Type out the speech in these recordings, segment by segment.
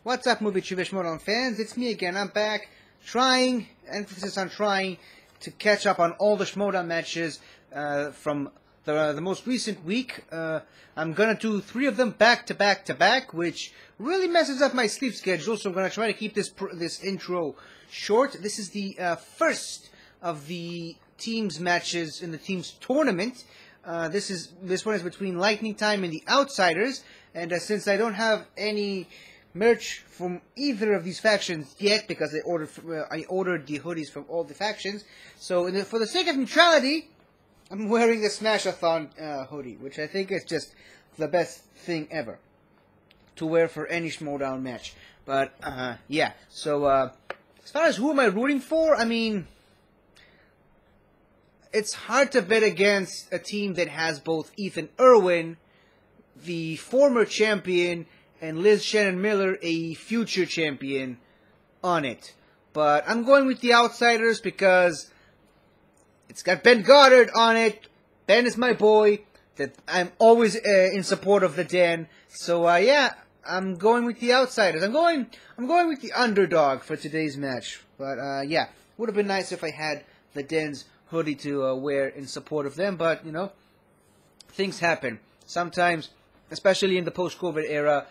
What's up, movie trivia Schmoedown fans? It's me again. I'm back, trying, emphasis on trying, to catch up on all the Schmoedown matches from the most recent week. I'm gonna do 3 of them back to back to back, which really messes up my sleep schedule. So I'm gonna try to keep this intro short. This is the first of the teams matches in the teams tournament. This one is between Lightning Time and the Outsiders, and since I don't have any merch from either of these factions yet, because I ordered the hoodies from all the factions, so for the sake of neutrality, I'm wearing the Smash-a-thon hoodie, which I think is just the best thing ever to wear for any Schmoedown match. But yeah, so as far as who am I rooting for, I mean, it's hard to bet against a team that has both Ethan Irwin, the former champion, and Liz Shannon Miller, a future champion, on it. But I'm going with the Outsiders because it's got Ben Goddard on it. Ben is my boy. That I'm always in support of the Den. So yeah, I'm going with the Outsiders. I'm going with the underdog for today's match. But yeah, would have been nice if I had the Den's hoodie to wear in support of them. But you know, things happen sometimes, especially in the post-COVID era.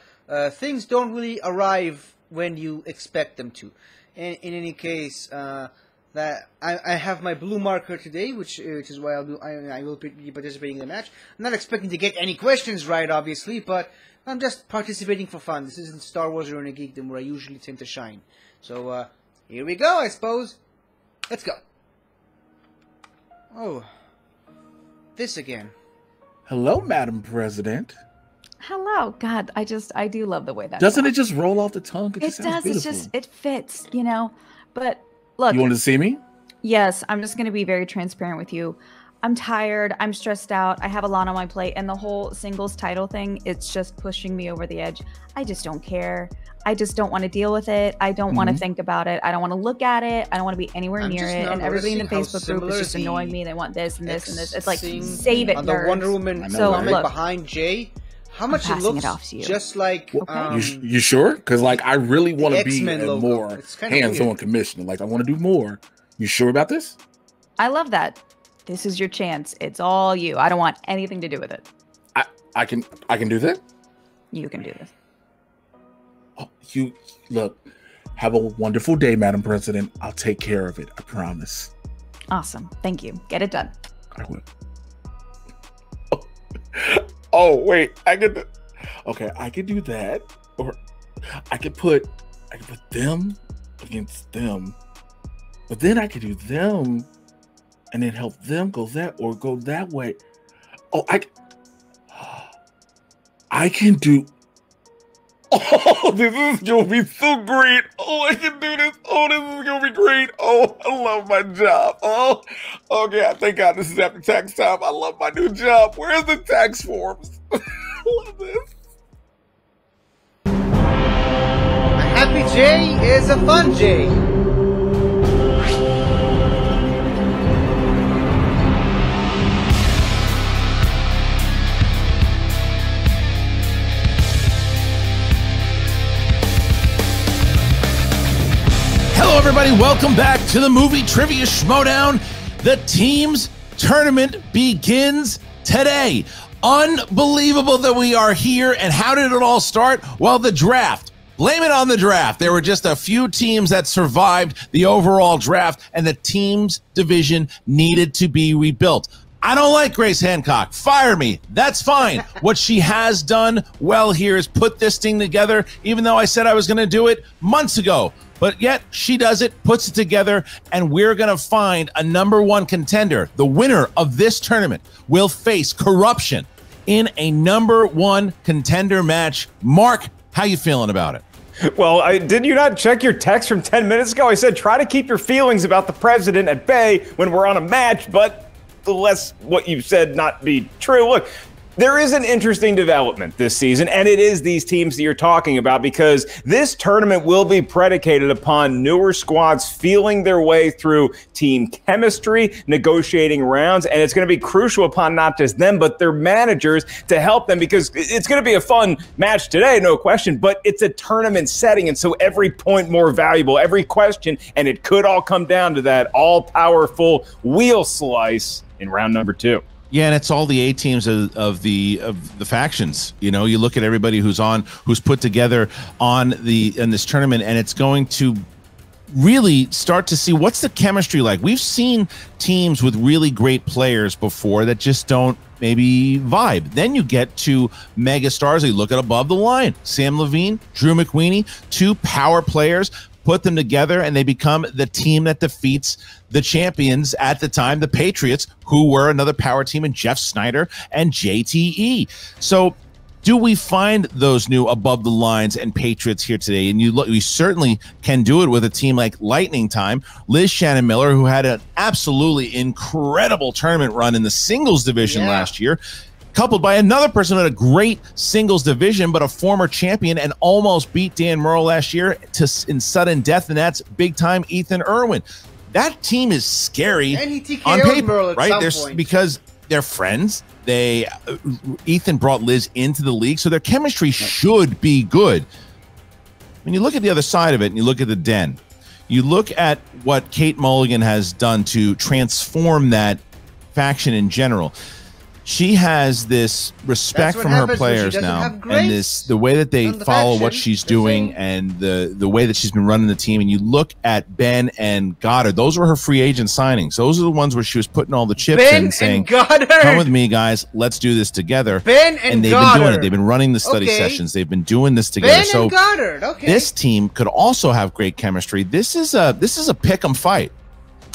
Things don't really arrive when you expect them to. In any case, that I have my blue marker today, which is why I will be participating in the match. I'm not expecting to get any questions right, obviously, but I'm just participating for fun. This isn't Star Wars or a Geekdom where I usually tend to shine. So here we go, I suppose. Let's go. Oh, this again. Hello, Madam President. Hello. God, I do love the way that Doesn't sounds. it just roll off the tongue? It does. It's just, it fits, you know. But look. You wanted to see me? Yes, I'm just going to be very transparent with you. I'm tired. I'm stressed out. I have a lot on my plate. And the whole singles title thing, it's just pushing me over the edge. I just don't care. I just don't want to deal with it. I don't want to think about it. I don't want to look at it. I don't want to be anywhere near it. And everybody in the Facebook group is just annoying me. They want this and this and this. It's like, save it, on the nerds. Wonder Woman comic behind Jay. How much it looks just like... Okay. You sure? Because, like, I really want to be logo. more hands-on commissioner. Like, I want to do more. You sure about this? I love that. This is your chance. It's all you. I don't want anything to do with it. I can do that? You can do this. Oh, you, look, have a wonderful day, Madam President. I'll take care of it. I promise. Awesome. Thank you. Get it done. I will. Oh wait, okay, I could do that, or I could put them against them, but then I could do them and then help them go that way. Oh, I can do. Oh, this is gonna be so great. Oh, I can do this. Oh, this is gonna be great. Oh, I love my job. Oh, okay, thank God this is after tax time. I love my new job. Where's the tax forms? I love this. A happy Jay is a fun Jay. Hello, everybody. Welcome back to the Movie Trivia Schmoedown. The team's tournament begins today. Unbelievable that we are here. And how did it all start? Well, the draft. Blame it on the draft. There were just a few teams that survived the overall draft, and the team's division needed to be rebuilt. I don't like Grace Hancock. Fire me. That's fine. What she has done well here is put this thing together, even though I said I was going to do it months ago. But yet she does it, puts it together, and we're going to find a #1 contender. The winner of this tournament will face Corruption in a #1 contender match. Mark, how you feeling about it? Well, did you not check your text from 10 minutes ago? I said try to keep your feelings about the president at bay when we're on a match, but lest what you said not be true. Look, There is an interesting development this season, and it is these teams that you're talking about, because this tournament will be predicated upon newer squads feeling their way through team chemistry, negotiating rounds, and it's going to be crucial upon not just them, but their managers to help them, because it's going to be a fun match today, no question, but it's a tournament setting, and so every point more valuable, every question, and it could all come down to that all-powerful wheel slice in round number 2. Yeah, and it's all the A teams of the factions. You know, you look at everybody who's put together in this tournament, and it's going to really start to see what's the chemistry like. We've seen teams with really great players before that just don't maybe vibe. Then you get to mega stars. You look at above the line, Sam Levine, Drew McWeeny, 2 power players. Put them together, and they become the team that defeats the champions at the time, the Patriots, who were another power team, and Jeff Snyder and JTE. So do we find those new above the lines and Patriots here today? And we certainly can do it with a team like Lightning Time. Liz Shannon Miller, who had an absolutely incredible tournament run in the singles division last year, coupled by another person who had a great singles division, but a former champion, and almost beat Dan Murrell last year in sudden death, and that's big-time Ethan Irwin. That team is scary and he TKO'd on paper, Murrell at right? some point. Because they're friends. Ethan brought Liz into the league, so their chemistry should be good. When you look at the other side of it, and you look at the Den, you look at what Kate Mulligan has done to transform that faction in general. She has this respect from her players now, and the way that they follow what she's doing, and the way that she's been running the team. And you look at Ben and Goddard; those were her free agent signings. Those are the ones where she was putting all the chips in, and saying, "Come with me, guys. Let's do this together." Ben and they've been doing it. They've been running the study sessions. They've been doing this together. Ben and Goddard. Okay. This team could also have great chemistry. This is a pick'em fight.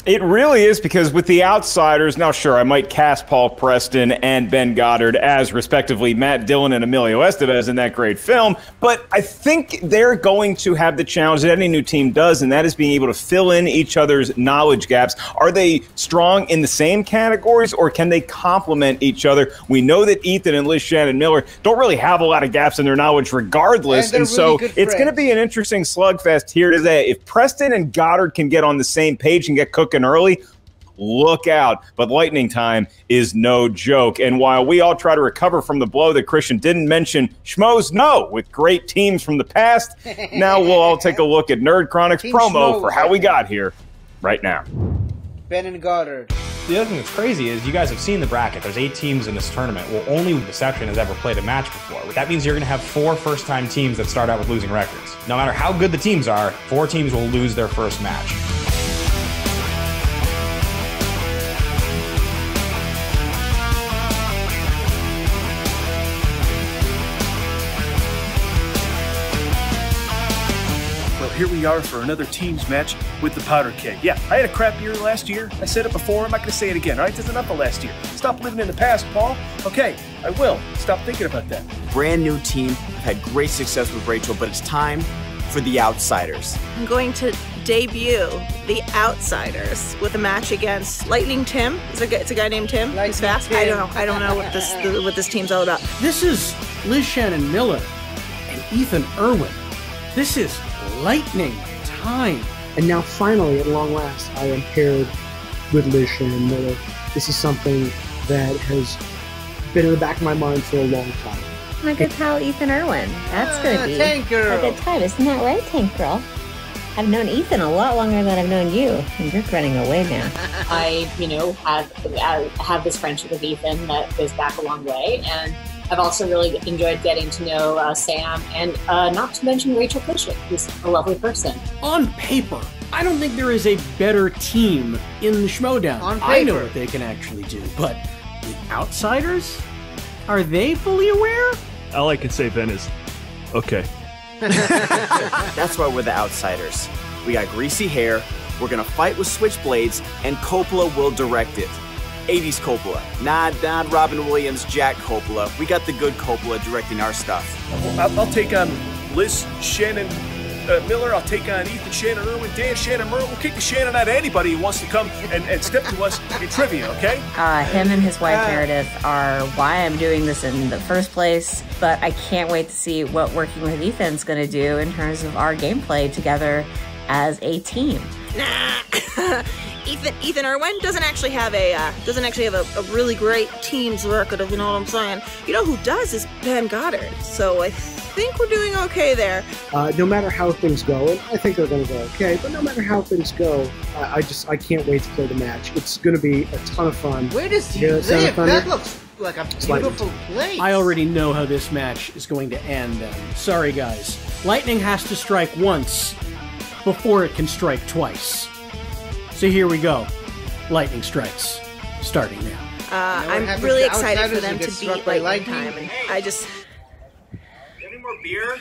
It really is, because with the outsiders, now sure, I might cast Paul Preston and Ben Goddard as respectively Matt Dillon and Emilio Estevez in that great film, but I think they're going to have the challenge that any new team does, and that is being able to fill in each other's knowledge gaps. Are they strong in the same categories, or can they complement each other? We know that Ethan and Liz Shannon Miller don't really have a lot of gaps in their knowledge regardless, and so it's going to be an interesting slugfest here today. If Preston and Goddard can get on the same page and get cooking early, look out. But Lightning Time is no joke. And while we all try to recover from the blow that Christian didn't mention Schmoes know with great teams from the past, now we'll all take a look at Nerd Chronic's promo for how we got here right now. Ben and Goddard. The other thing that's crazy is you guys have seen the bracket. There's 8 teams in this tournament. Well, only Deception has ever played a match before. That means you're going to have 4 first-time teams that start out with losing records. No matter how good the teams are, 4 teams will lose their first match. Here we are for another teams match with the Powder Keg. Yeah, I had a crap year last year. I said it before. I'm not going to say it again. All right, there's enough of last year. Stop living in the past, Paul. Okay, I will. Stop thinking about that. Brand new team. I've had great success with Rachel, but it's time for the Outsiders. I'm going to debut the Outsiders with a match against Lightning Tim. It's a guy named Tim. He's fast. I don't know what this team's all about. This is Liz Shannon Miller and Ethan Irwin. This is Lightning Time. And now finally, at long last, I am paired with Liz Shannon Miller. This is something that has been in the back of my mind for a long time. My good pal Ethan Irwin. That's going to be Tank Girl. a good time. Isn't that right, Tank Girl? I've known Ethan a lot longer than I've known you, and you're running away now. I, have this friendship with Ethan that goes back a long way, and I've also really enjoyed getting to know Sam, and not to mention Rachel Cushing, who's a lovely person. On paper, I don't think there is a better team in the Schmoedown. On paper. I know what they can actually do, but the Outsiders? Are they fully aware? All I can say, Ben, is okay. That's why we're the Outsiders. We got greasy hair, we're gonna fight with switchblades, and Coppola will direct it. 80s Coppola, not Robin Williams, Jack Coppola. We got the good Coppola directing our stuff. I'll take on Liz Shannon Miller. I'll take on Ethan, Shannon, Irwin, Dan, Shannon, Merle. We'll kick the Shannon out of anybody who wants to come and step to us in trivia, okay? Him and his wife Meredith are why I'm doing this in the first place, but I can't wait to see what working with Ethan's going to do in terms of our gameplay together as a team. Nah. Ethan Irwin doesn't actually have a really great team's record, if you know what I'm saying. You know who does is Ben Goddard. So I think we're doing okay there. No matter how things go, and I think they're going to go okay, but no matter how things go, I can't wait to play the match. It's going to be a ton of fun. Where does he live? That looks like a beautiful place. I already know how this match is going to end. Sorry, guys. Lightning has to strike once before it can strike twice. So here we go. Lightning strikes, starting now. I'm really excited for them to beat Lightning time. And I just... Any more beer?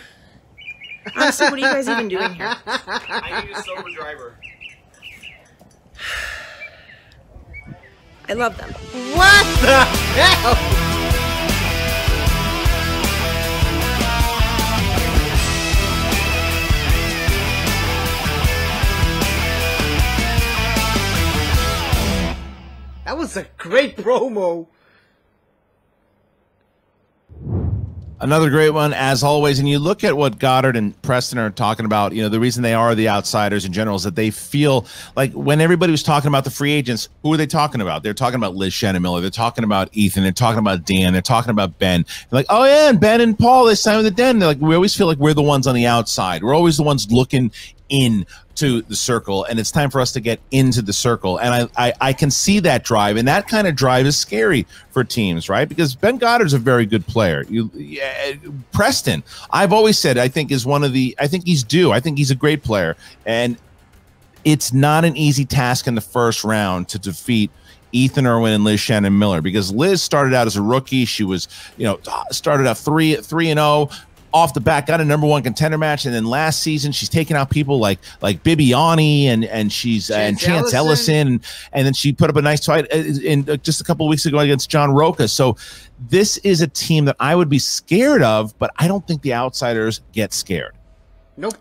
Honestly, what are you guys even doing here? I need a sober driver. I love them. What the hell? That was a great promo. Another great one, as always. And you look at what Goddard and Preston are talking about, you know, the reason they are the outsiders in general is that they feel like when everybody was talking about the free agents, who are they talking about? They're talking about Liz Shannon Miller. They're talking about Ethan. They're talking about Dan. They're talking about Ben. They're like, oh, yeah, and Ben and Paul, they signed with the Den. They're like, we always feel like we're the ones on the outside. We're always the ones looking in to the circle, and it's time for us to get into the circle. And I can see that drive, and that kind of drive is scary for teams, right? Because Ben Goddard's a very good player. Preston, I've always said, I think is one of the, I think he's due. I think he's a great player, and it's not an easy task in the first round to defeat Ethan Irwin and Liz Shannon Miller, because Liz started out as a rookie. She was, you know, started out 3-0. Off the bat, got a #1 contender match, and then last season she's taken out people like Bibiani and she's and Chance Ellison, and then she put up a nice fight in just a couple of weeks ago against John Roca. So this is a team that I would be scared of, but I don't think the outsiders get scared. Nope.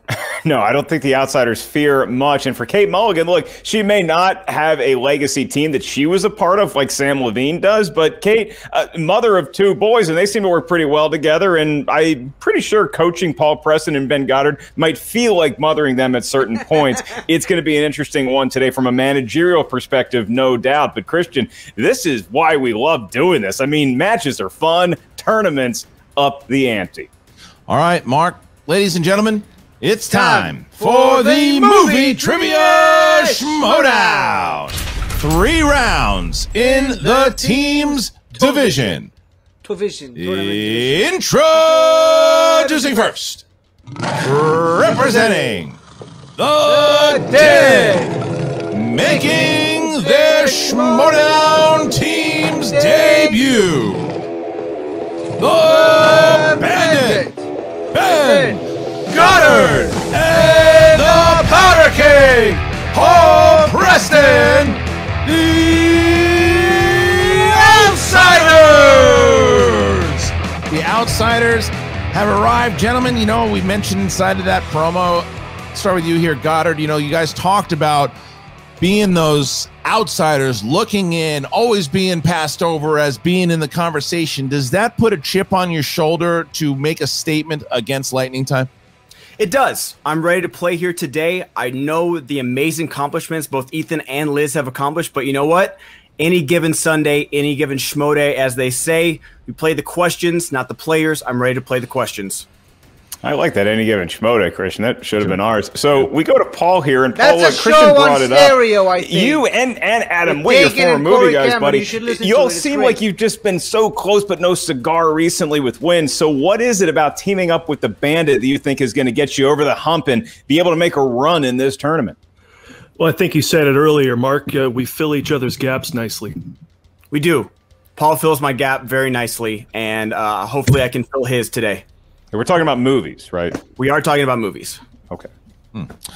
No, I don't think the outsiders fear much. And for Kate Mulligan, look, she may not have a legacy team that she was a part of like Sam Levine does, but Kate, mother of 2 boys, and they seem to work pretty well together. And I'm pretty sure coaching Paul Preston and Ben Goddard might feel like mothering them at certain points. It's going to be an interesting one today from a managerial perspective, no doubt. But Christian, this is why we love doing this. I mean, matches are fun, tournaments up the ante. All right, Mark, ladies and gentlemen, it's time for the Movie Trivia Schmoedown. 3 rounds in the team's division. Introducing first, representing the Dead, making their Schmoedown team's debut, the Bandit, Ben Goddard, and the Powder King, Paul Preston, the Outsiders. The Outsiders have arrived, gentlemen. You know, we mentioned inside of that promo. Start with you here, Goddard. You know, you guys talked about being those outsiders, looking in, always being passed over as being in the conversation. Does that put a chip on your shoulder to make a statement against Lightning Time? It does. I'm ready to play here today. I know the amazing accomplishments both Ethan and Liz have accomplished, but you know what? Any given Sunday, any given Schmo Day, as they say, we play the questions, not the players. I'm ready to play the questions. I like that any given Schmo Day, Christian. That should have been ours. So we go to Paul here, and Paul, That's a Christian show brought on it stereo, up. I think. You and Adam, With your Dagan former and movie Corey guys, Cameron, buddy. you should listen You to all it. It's seem great. like you've just been so close but no cigar recently with wins. So what is it about teaming up with the Bandit that you think is going to get you over the hump and be able to make a run in this tournament? Well, I think you said it earlier, Mark. We fill each other's gaps nicely. We do. Paul fills my gap very nicely, and hopefully I can fill his today. We're talking about movies, right? We are talking about movies. Okay.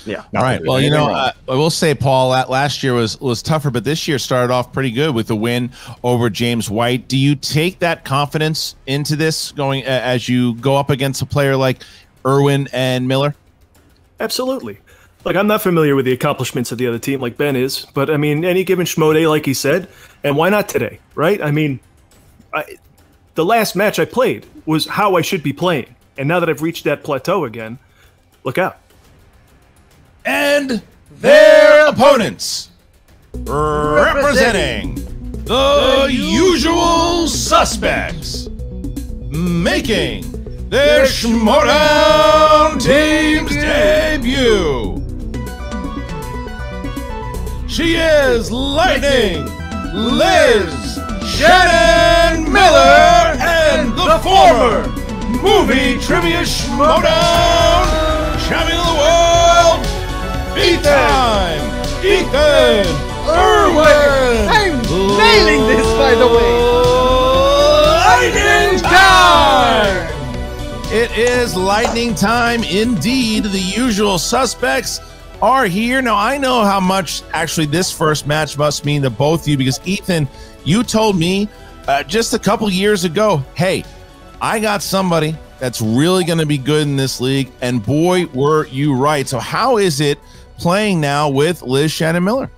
Yeah. All right. Well, you know, I will say, Paul, that last year was tougher, but this year started off pretty good with the win over James White. Do you take that confidence into this going as you go up against a player like Irwin and Miller? Absolutely. Look, I'm not familiar with the accomplishments of the other team like Ben is, but I mean, any given schmo day, like he said, and why not today, right? I mean, the last match I played was how I should be playing, and now that I've reached that plateau again, look out. And their opponents, representing the usual suspects, making their Schmoedown team's debut. She is Lightning Liz Shannon Miller and the former Movie Trivia Schmoedown champion of the world, Ethan Irwin. I'm nailing this, by the way. Lightning time! It is lightning time indeed. The usual suspects are here. Now, I know how much actually this first match must mean to both of you, because Ethan, you told me just a couple years ago, hey, I got somebody that's really going to be good in this league, and boy, were you right. So how is it playing now with Liz Shannon Miller?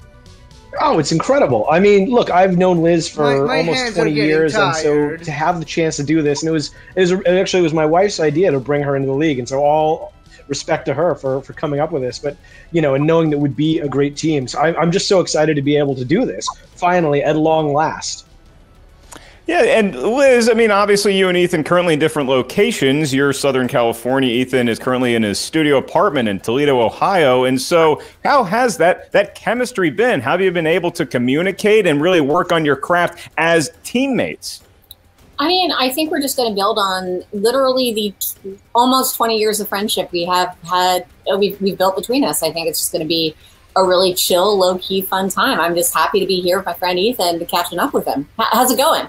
Oh, it's incredible. I mean, look, I've known Liz for my almost 20 years, and so to have the chance to do this, and it actually was my wife's idea to bring her into the league, and so all respect to her for coming up with this, but and knowing that would be a great team. So I'm just so excited to be able to do this finally at long last. Yeah, and Liz, I mean, obviously you and Ethan currently in different locations. You're Southern California. Ethan is currently in his studio apartment in Toledo, Ohio. And so how has that chemistry been? How have you been able to communicate and really work on your craft as teammates? I mean, I think we're just going to build on literally the almost 20 years of friendship we've built between us. I think it's just going to be a really chill, low-key, fun time. I'm just happy to be here with my friend Ethan, catching up with him. How's it going?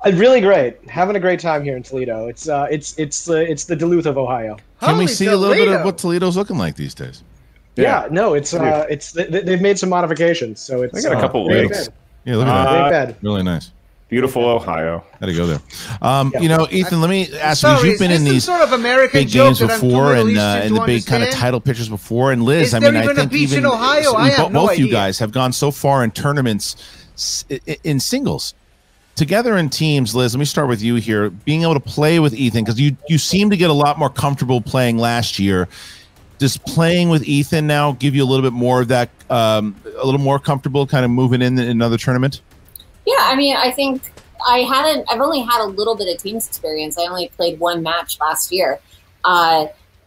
Really great. Having a great time here in Toledo. It's the Duluth of Ohio. Can we see a little bit of what Toledo's looking like these days? Yeah, no, they've made some modifications, so it's they got a couple lakes. Yeah, look at that. Really nice. Beautiful Ohio. Had to go there. Ethan, let me ask you. You've been in these sort of American big games before, and in the big kind of title pictures before. And Liz, I mean, I think even both you guys have gone so far in tournaments in singles. Together in teams, Liz, let me start with you here. Being able to play with Ethan, because you seem to get a lot more comfortable playing last year. Does playing with Ethan now give you a little bit more of that, a little more comfortable kind of moving in another tournament? Yeah, I mean, I think I've only had a little bit of teams experience. I only played one match last year.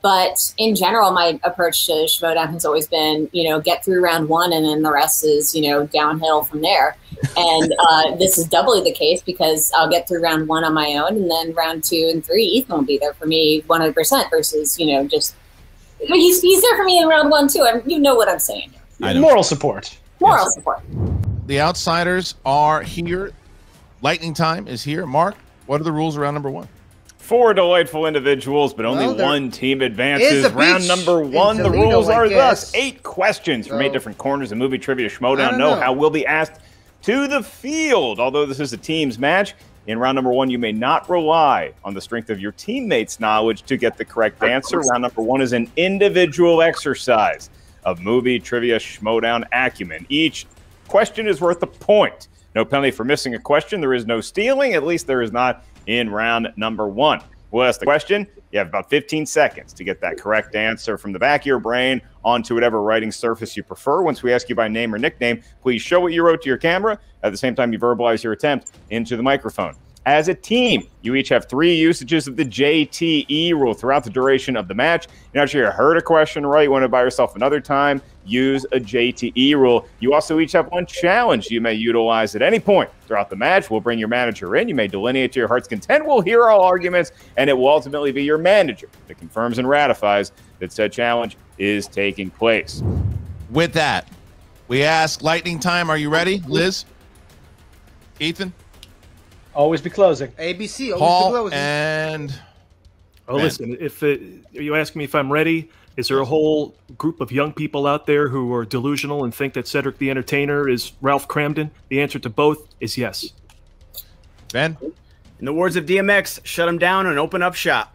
But in general, my approach to Schmoedown has always been, get through round one and then the rest is, downhill from there. And this is doubly the case because I'll get through round one on my own, and then round 2 and 3, Ethan will be there for me 100% versus, he's there for me in round 1 too. You know what I'm saying. Moral support. Moral support. The outsiders are here. Lightning time is here. Mark, what are the rules around number 1? 4 delightful individuals, but only one team advances. Round number 1, the rules are thus 8 questions from 8 different corners of Movie Trivia Schmoedown. Know how will be asked to the field. Although this is a team's match, in round number 1, you may not rely on the strength of your teammates' knowledge to get the correct answer. Round number 1 is an individual exercise of Movie Trivia Schmoedown acumen. Each question is worth a point. No penalty for missing a question. There is no stealing. At least there is not in round number 1. We'll ask the question. You have about 15 seconds to get that correct answer from the back of your brain onto whatever writing surface you prefer. Once we ask you by name or nickname, please show what you wrote to your camera. At the same time, you verbalize your attempt into the microphone. As a team, you each have 3 usages of the JTE rule throughout the duration of the match. You're not sure you heard a question right, you want to buy yourself another time, use a JTE rule. You also each have 1 challenge you may utilize at any point throughout the match. We'll bring your manager in. You may delineate to your heart's content. We'll hear all arguments, and it will ultimately be your manager that confirms and ratifies that said challenge is taking place. With that, we ask lightning time. Are you ready, Liz? Ethan? Always be closing. ABC, always Paul be closing. And Ben. Listen, if you ask me if I'm ready, is there a whole group of young people out there who are delusional and think that Cedric the Entertainer is Ralph Cramden? The answer to both is yes. Ben? In the words of DMX, shut them down and open up shop.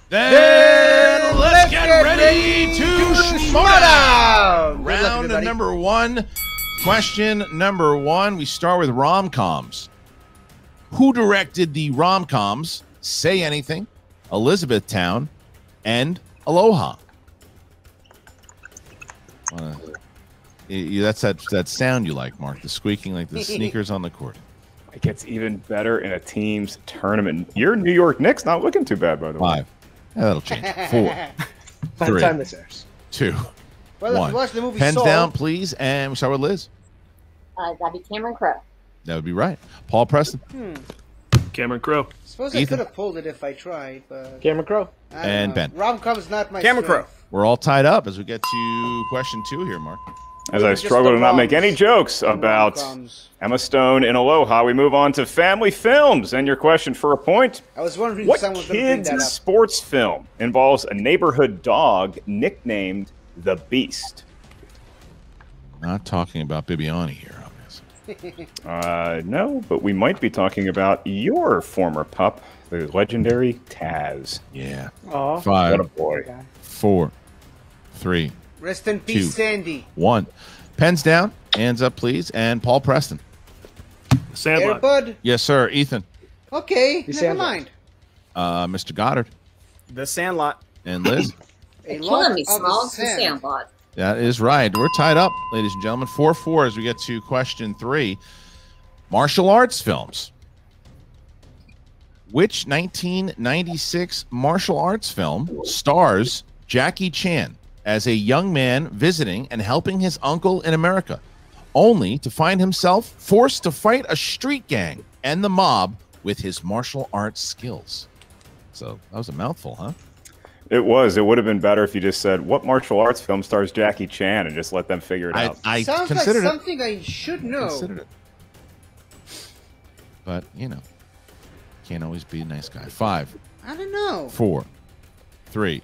Then let's get ready to number one. Question number one. We start with rom-coms. Who directed the rom-coms Say Anything, Elizabethtown, and Aloha? That's that sound you like, Mark. The squeaking like the sneakers on the court. It gets even better in a team's tournament. Your New York Knicks not looking too bad, by the way. 5. Yeah, that'll change. 4. By the 3. time this airs. 2. Well, if 1. you watch the movie Pens Soul, down, please. And we start with Liz. That'd be Cameron Crowe. That would be right. Paul Preston. Cameron Crowe. Suppose I Ethan. could have pulled it if I tried, but Cameron Crowe. And Ben. Rom-com's not my Cameron strength. Crowe. We're all tied up as we get to question 2 here, Mark. As I Just struggle the to not make rom-coms. any jokes about Rom-coms. Emma Stone in Aloha, we move on to family films. And your question for a point. I was wondering if What someone was going to bring kids' that up. sports film involves a neighborhood dog nicknamed the Beast? Not talking about Bibiani here, obviously. No, but we might be talking about your former pup, the legendary Taz. Yeah. Aw. 5. What a boy. 4. 3. Rest in peace, 2. Sandy. 1. Pens down. Hands up, please. And Paul Preston. Sandlot. Airbud. Yes, sir. Ethan. Okay, never Sandlot. mind. Mr. Goddard. The Sandlot. And Liz. A lot Killing me, of Smalls. The sand. Sandlot. That is right. We're tied up, ladies and gentlemen. 4-4 as we get to question 3. Martial arts films. Which 1996 martial arts film stars Jackie Chan as a young man visiting and helping his uncle in America, only to find himself forced to fight a street gang and the mob with his martial arts skills? So that was a mouthful, huh? It was. It would have been better if you just said, what martial arts film stars Jackie Chan, and just let them figure it out. I Sounds like considered it. something I should know. Considered it. But, you know, can't always be a nice guy. 5, I don't know. 4, 3,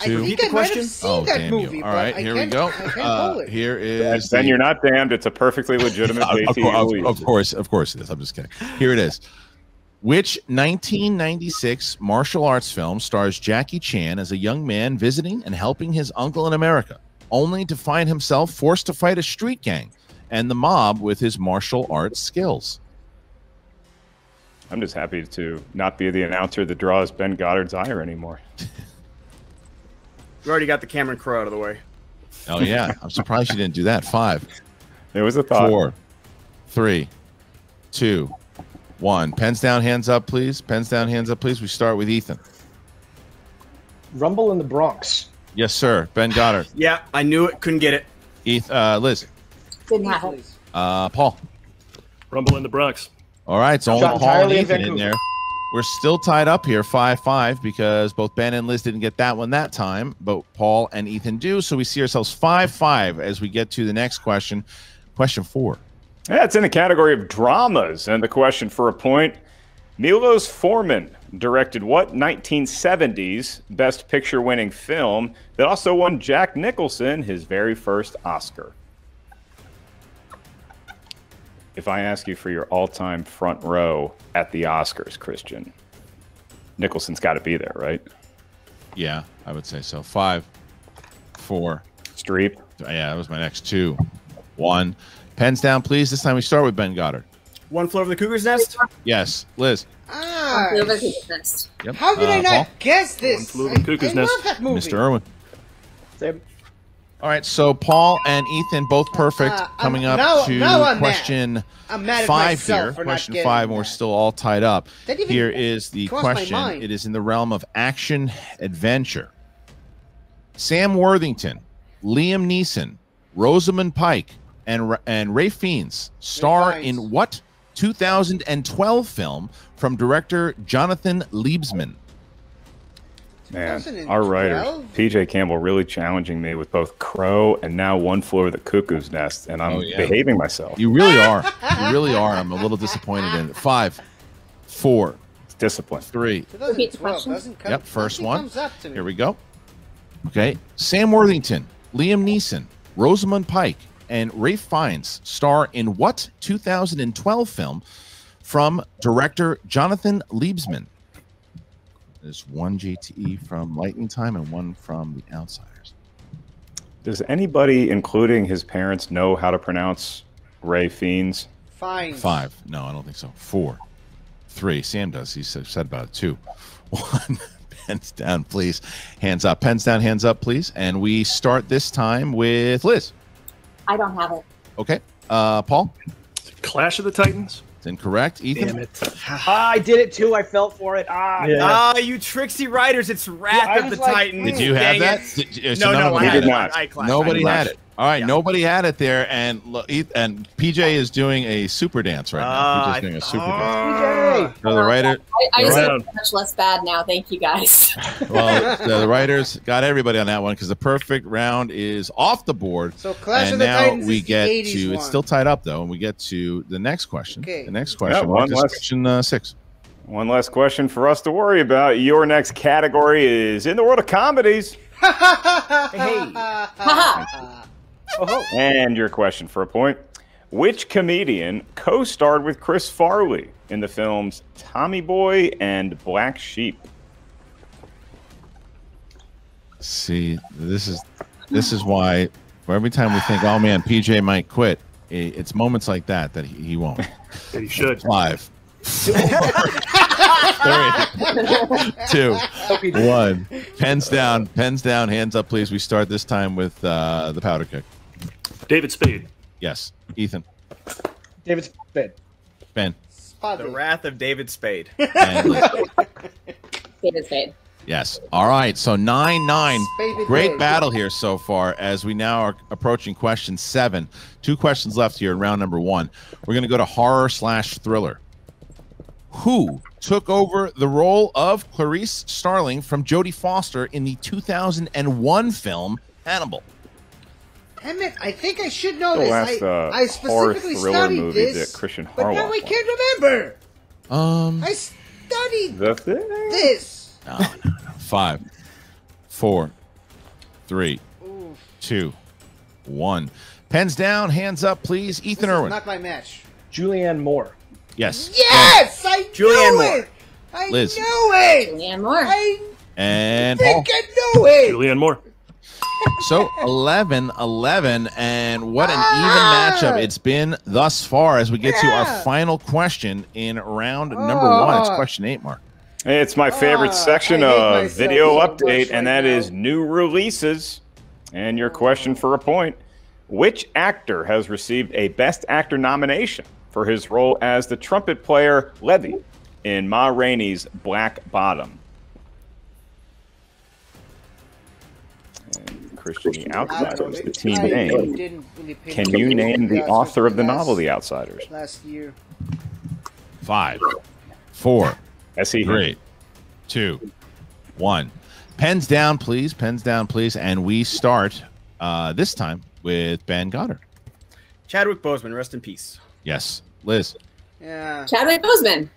I 2. think I might have seen that damn movie, you. All but right, I here we can't- go. I can't pull it. Here is Then the- you're not damned. It's a perfectly legitimate JT of course it is. I'm just kidding. Here it is. Which 1996 martial arts film stars Jackie Chan as a young man visiting and helping his uncle in America, only to find himself forced to fight a street gang and the mob with his martial arts skills? I'm just happy to not be the announcer that draws Ben Goddard's ire anymore. We already got the Cameron Crowe out of the way. Oh, yeah. I'm surprised you didn't do that. 5, It was a thought. 4, 3, 2, 1. Pens down, hands up, please. Pens down, hands up, please. We start with Ethan. Rumble in the Bronx. Yes, sir. Ben Goddard. Yeah, I knew it. Couldn't get it. Liz. Didn't have it. Paul. Rumble in the Bronx. All right, it's only Shot Paul and entirely in Ethan in Vancouver. there. We're still tied up here, 5-5, because both Ben and Liz didn't get that one that time, but Paul and Ethan do. So we see ourselves 5-5 as we get to the next question. Question 4. Yeah, it's in the category of dramas. And the question for a point, Milos Forman directed what 1970s Best Picture winning film that also won Jack Nicholson his very first Oscar? If I ask you for your all-time front row at the Oscars, Christian, Nicholson's got to be there, right? Yeah, I would say so. 5, 4. Streep. Yeah, that was my next 2. 1. Pens down, please. This time we start with Ben Goddard. One Flew Over the Cuckoo's Nest? Yes, Liz. Ah, Over the Nest. Yep. how did I not Paul? guess this? Flew Over the Cuckoo's I Nest. love that movie. Mr. Irwin. Same. All right, so Paul and Ethan both perfect. Coming up now to I'm question mad. I'm mad at 5 myself here. for not Question getting 5, and we're that. still all tied up. That even Here is the crossed my question. mind. It is in the realm of action adventure. Sam Worthington, Liam Neeson, Rosamund Pike, and Ray Fiennes star in what 2012 film from director Jonathan Liebsman? Man, our writer, PJ Campbell, really challenging me with both Crow and now One Flew Over the Cuckoo's Nest, and I'm behaving myself. You really are. You really are. I'm a little disappointed in it. 5, 4. It's discipline. 3. 2012 doesn't come. Yep, first nothing one. comes up to me. Here we go. Okay. Sam Worthington, Liam Neeson, Rosamund Pike, and Ralph Fiennes star in what 2012 film from director Jonathan Liebsman? There's one JTE from Lightning Time and one from The Outsiders. Does anybody, including his parents, know how to pronounce Ray Fiennes? Fine. 5. No, I don't think so. 4. 3. Sam does. He said about it. 2. 1. Pens down, please. Hands up. Pens down, hands up, please. And we start this time with Liz. I don't have it. Okay. Paul? Clash of the Titans. It's incorrect. Ethan? Damn it. I did it too. I felt for it. You tricksy writers. It's Wrath of the Titans. Did you have that? No, I did not. Nobody had it. All right, nobody had it there, and PJ is doing a super dance right now. PJ's doing a super dance. So the writer, I just feel much less bad now. Thank you, guys. well, the writers got everybody on that one because the perfect round is off the board. So Clash and of the now Titans we is get the 80s to one. It's still tied up though, and we get to the next question. Okay. The next question, one last question 6. One last question for us to worry about. Your next category is in the world of comedies. And your question for a point. Which comedian co-starred with Chris Farley in the films Tommy Boy and Black Sheep? See, this is why every time we think, oh man, PJ might quit, it's moments like that he won't. Yeah, he should. 5, 4, 3, 2, 1. Pens down, hands up, please. We start this time with the powder keg. David Spade. Yes. Ethan. David Spade. Ben. The Wrath of David Spade. David Spade. Yes. All right. So 9-9. Baby Great Dave. battle here so far as we now are approaching question 7. 2 questions left here in round number 1. We're going to go to horror/thriller. Who took over the role of Clarice Starling from Jodie Foster in the 2001 film Hannibal? Damn it, I think I should know The this. last I horror specifically thriller studied movie this, that Christian but now Harlock I can't remember. I studied The thing? this. No. 5, 4, 3, 2, 1. Pens down, hands up, please. Ethan This is Irwin. not my match. Julianne Moore. Yes. Yes, I Julianne knew Moore. it. I Liz. knew it. Julianne Moore. I And Paul. think I knew it. Julianne Moore. So 11-11, and what an even matchup it's been thus far as we get to our final question in round number 1. It's question 8, Mark. It's my favorite section I hate of myself video so update, much and right that is now. new releases. And your question for a point. Which actor has received a Best Actor nomination for his role as the trumpet player Levy in Ma Rainey's Black Bottom? And Christian, The Outsiders, the team name. Didn't really pay Can you attention name to the author of the last- novel, The Outsiders? Last year. 5, 4, S.E. 3, 2, 1. Pens down, please. Pens down, please. And we start this time with Ben Goddard. Chadwick Boseman, rest in peace. Yes. Liz. Yeah. Chadwick Boseman.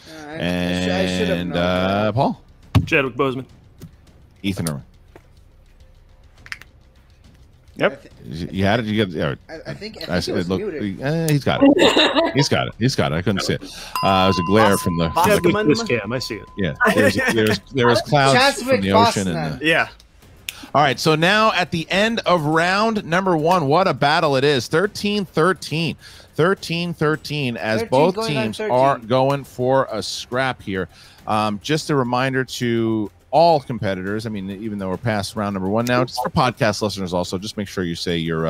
I should have And known. Paul. Chadwick Boseman. Ethan Irwin. Yep. You had it. You got. I think it I was look, muted. he's got it. He's got it. He's got it. I couldn't see it. It was a glare from the. Chadwick Whiscam. I see it. Yeah. There was clouds from the ocean and. Yeah. All right. So now at the end of round number 1, what a battle it is. 13-13. 13-13 as 13 both going on teams 13. are going for a scrap here. Just a reminder to all competitors. I mean, even though we're past round number 1 now, just for podcast listeners also, just make sure you say your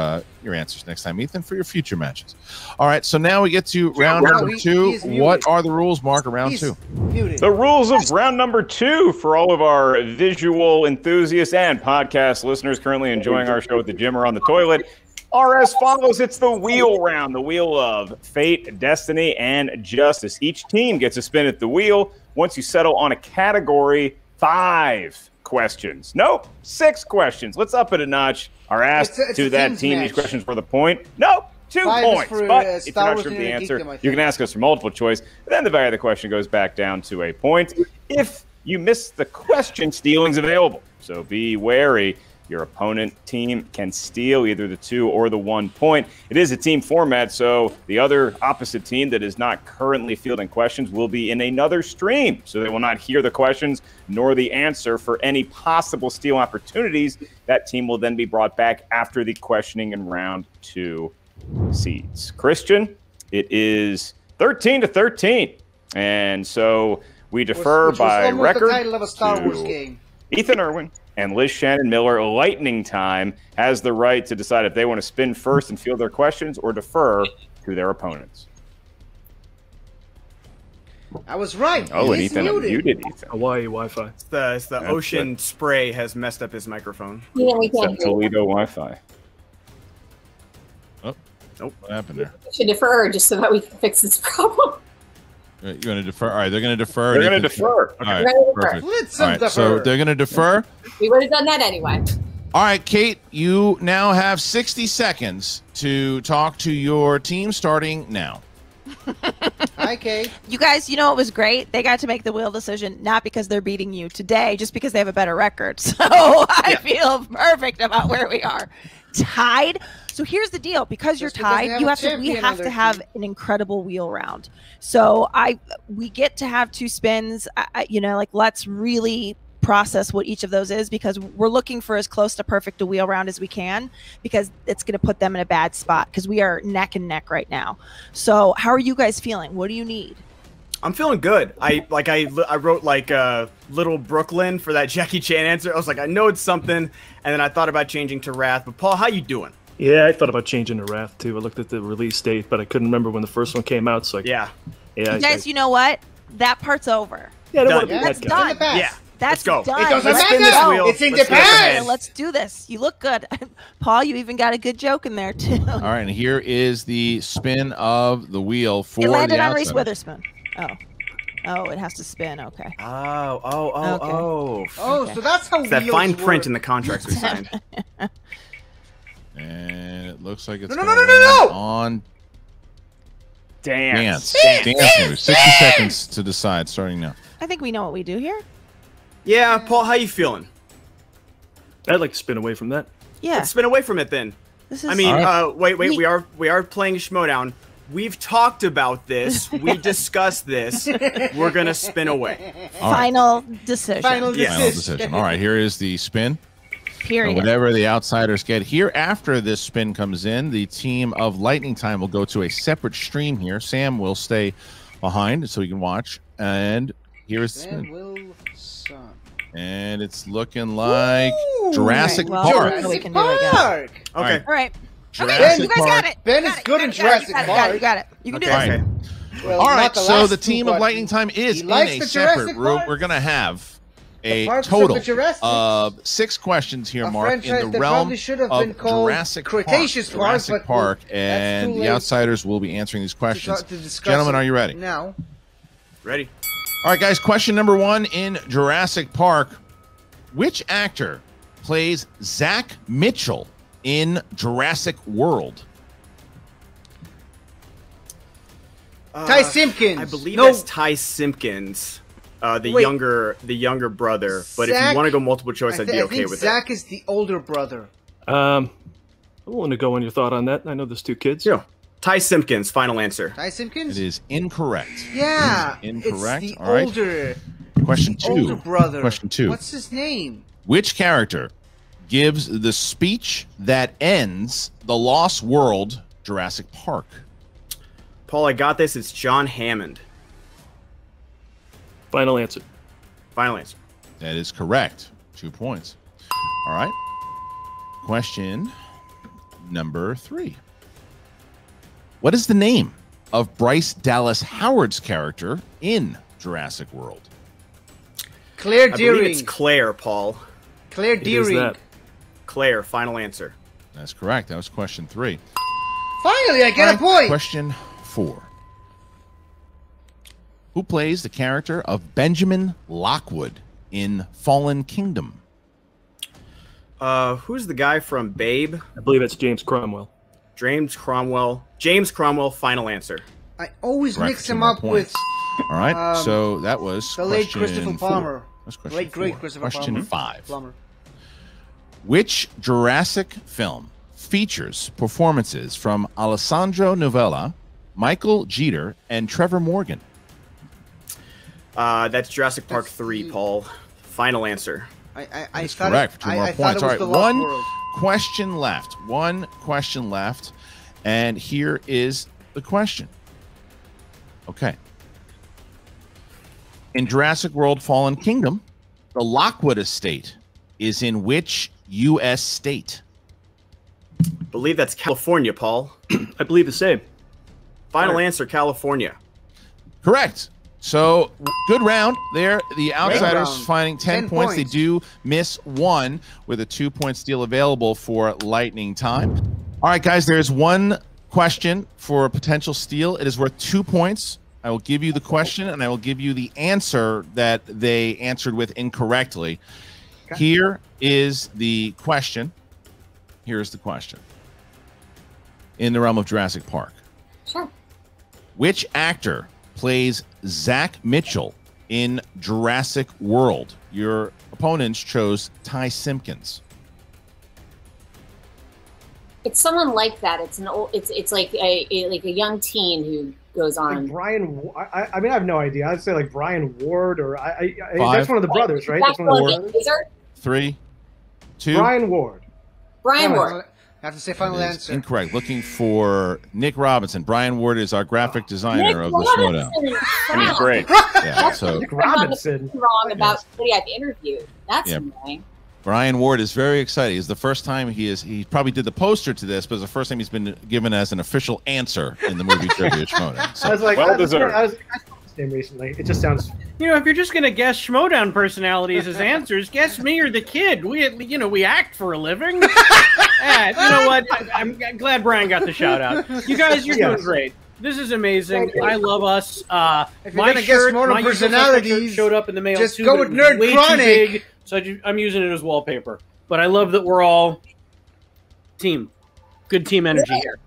answers next time, Ethan, for your future matches. All right, so now we get to round number 2. he's muted. What are the rules, Mark, of round 2? Muted. The rules of round number 2 for all of our visual enthusiasts and podcast listeners currently enjoying our show at the gym or on the toilet are as follows. It's the wheel round, the wheel of fate, destiny, and justice. Each team gets a spin at the wheel. Once you settle on a category, 5 questions. Nope, 6 questions. Let's up it a notch. Are asked It's to a that team's team match. these questions for the point? Nope. 2 5 is points. for, But if you're Star not Wars sure of the Internet answer, Geekdom, I you think. can ask us for multiple choice. Then the value of the question goes back down to a point. If you miss the question, stealing's available. So be wary. Your opponent team can steal either the 2 or the 1 point. It is a team format, so the other opposite team that is not currently fielding questions will be in another stream. So they will not hear the questions nor the answer for any possible steal opportunities. That team will then be brought back after the questioning in round 2 seeds. Christian, it is 13-13. And so we defer by record the title of a Star Wars game. Ethan Irwin and Liz Shannon Miller. Lightning Time has the right to decide if they want to spin first and field their questions or defer to their opponents. I was right. Oh, and Ethan muted Ethan. Hawaii Wi-Fi. It's the ocean spray has messed up his microphone. Yeah, we It's can't that Toledo Wi-Fi. Oh, nope. What happened there? We should defer just so that we can fix this problem. You're going to defer. All right, they're going to defer. They're going to defer. All right, We're gonna defer. perfect. Let's All right, so defer. they're going to defer. We would have done that anyway. All right, Kate, you now have 60 seconds to talk to your team starting now. Hi, Kate. You guys, you know what was great? They got to make the wheel decision, not because they're beating you today, just because they have a better record. So I feel perfect about where we are. Tied. So here's the deal. Because you're Just because they tied, have you a have to we champion have on to their have team. an incredible wheel round. So we get to have 2 spins. Like let's really process what each of those is, because we're looking for as close to perfect a wheel round as we can, because it's going to put them in a bad spot because we are neck and neck right now. So how are you guys feeling? What do you need? I'm feeling good. I wrote like Little Brooklyn for that Jackie Chan answer. I was like, I know it's something, and then I thought about changing to Wrath. But Paul, how you doing? Yeah, I thought about changing to Wrath too. I looked at the release date, but I couldn't remember when the first one came out. So yeah. You guys, you know what? That part's over. Yeah, I don't Done. want to be That's that guy. done. Yeah. That's Let's go. done. It doesn't Let's spin this matter. wheel. It's in Let's go Japan. ahead. Let's do this. You look good. Paul, you even got a good joke in there, too. All right, and here is the spin of the wheel for It landed the on Reese outsider. Witherspoon. Oh, it has to spin. Okay. Oh. Oh, so that's how It's that wheels fine work. print in the contracts we signed. And it looks like it's No. on Dance. Dance News. 60 seconds to decide, starting now. I think we know what we do here. Yeah, Paul, how you feeling? I'd like to spin away from that. Yeah. Let's spin away from it then. This is. I mean, wait, We- we are playing Schmoedown. We've talked about this. We discussed this. We're gonna spin away. All right. Final decision. Final Yes. Final decision. All right, here is the spin. Period. Whatever the outsiders get here after this spin comes in, the team of Lightning Time will go to a separate stream here. Sam will stay behind so he can watch. And here is the spin. And it's looking like Jurassic All right, well, Park. so we can do it again. Park. All right. All right. Jurassic You guys got it. Ben You is got good it. in You got it. Jurassic You got it. Park. You got it. You can do Okay. this. Well, All right, not the so last the two, team of but Lightning Time is he in likes a the separate Jurassic room. Park. We're going to have a parks of total the Jurassic. of 6 questions here, A Mark, in franchise the that realm probably should have been of called Jurassic Cretaceous Park. Park, Jurassic but Park, that's and too the late outsiders will be answering these questions. to discuss Gentlemen, it are you ready? now? Ready? All right, guys, question number 1 in Jurassic Park. Which actor plays Zach Mitchell in Jurassic World? Ty Simpkins. I believe No. that's Ty Simpkins, the Wait. younger brother. But if Zach- you want to go multiple choice, I'd be I okay think with Zach is the older brother. I'm willing to go on your thought on that. I know there's 2 kids. Yeah. Ty Simpkins, final answer. Ty Simpkins? It is incorrect. Yeah. Incorrect. It's the All right. older, Question 2. older brother. Question 2. What's his name? Which character gives the speech that ends the Lost World Jurassic Park? Paul, I got this. It's John Hammond. Final answer. Final answer. That is correct. 2 points. All right. Question number 3. What is the name of Bryce Dallas Howard's character in Jurassic World? Claire I believe Deering. it's Claire, Paul. Claire It is Deering. that. Claire, final answer. That's correct. That was question 3. Finally, I get All a point. Question 4. Who plays the character of Benjamin Lockwood in Fallen Kingdom? Who's the guy from Babe? I believe it's James Cromwell. James Cromwell, final answer. I always Correct. mix 2 him more up points. with All right. So that was the late question Christopher 4. Palmer. That's question Late great 4. Christopher Question Palmer. 5. Plummer. Which Jurassic film features performances from Alessandro Novella, Michael Jeter, and Trevor Morgan? That's Jurassic Park 3, Paul. Final answer. That's correct. For 2 more points. All right, one question left. One question left. And here is the question. Okay. In Jurassic World Fallen Kingdom, the Lockwood Estate is in which U.S. state? I believe that's California, Paul. I believe the same. Final answer, California. Correct. So, good round there. The Outsiders finding 10 points. They do miss 1 with a 2-point steal available for lightning time. All right, guys, there's one question for a potential steal. It is worth 2 points. I will give you the question, and I will give you the answer that they answered with incorrectly. Okay. Here is the question. Here's the question. In the realm of Jurassic Park. Sure. Which actor plays Zach Mitchell in Jurassic World? Your opponents chose Ty Simpkins. It's someone like that. It's an old. It's like a young teen who goes on. Like Brian. I mean, I have no idea. I'd say like Brian Ward or that's one of the brothers, right? That's one of the brothers. 3, 2. Brian Ward. Brian Ward. I have to say final answer. Incorrect. Looking for Nick Robinson. Brian Ward is our graphic designer of the Schmoedown. And he's great. Yeah, so Nick Robinson. Wrong about what I've interviewed. That's annoying. Brian Ward is very excited. It's the first time he probably did the poster to this, but it's the first time he's been given as an official answer in the movie Trivia Schmoedown. So, I was like, well deserved. I saw his name recently. It just sounds. If you're just gonna guess Schmoedown personalities as answers, guess me or the kid. We act for a living. You know what? I'm glad Brian got the shout out. You guys, you're doing great. This is amazing. I love us. If you're gonna guess Schmoedown personalities, showed up in the mail. Just too, go with Nerd way Chronic. Too big, so I'm using it as wallpaper. But I love that we're all team. Good team energy here.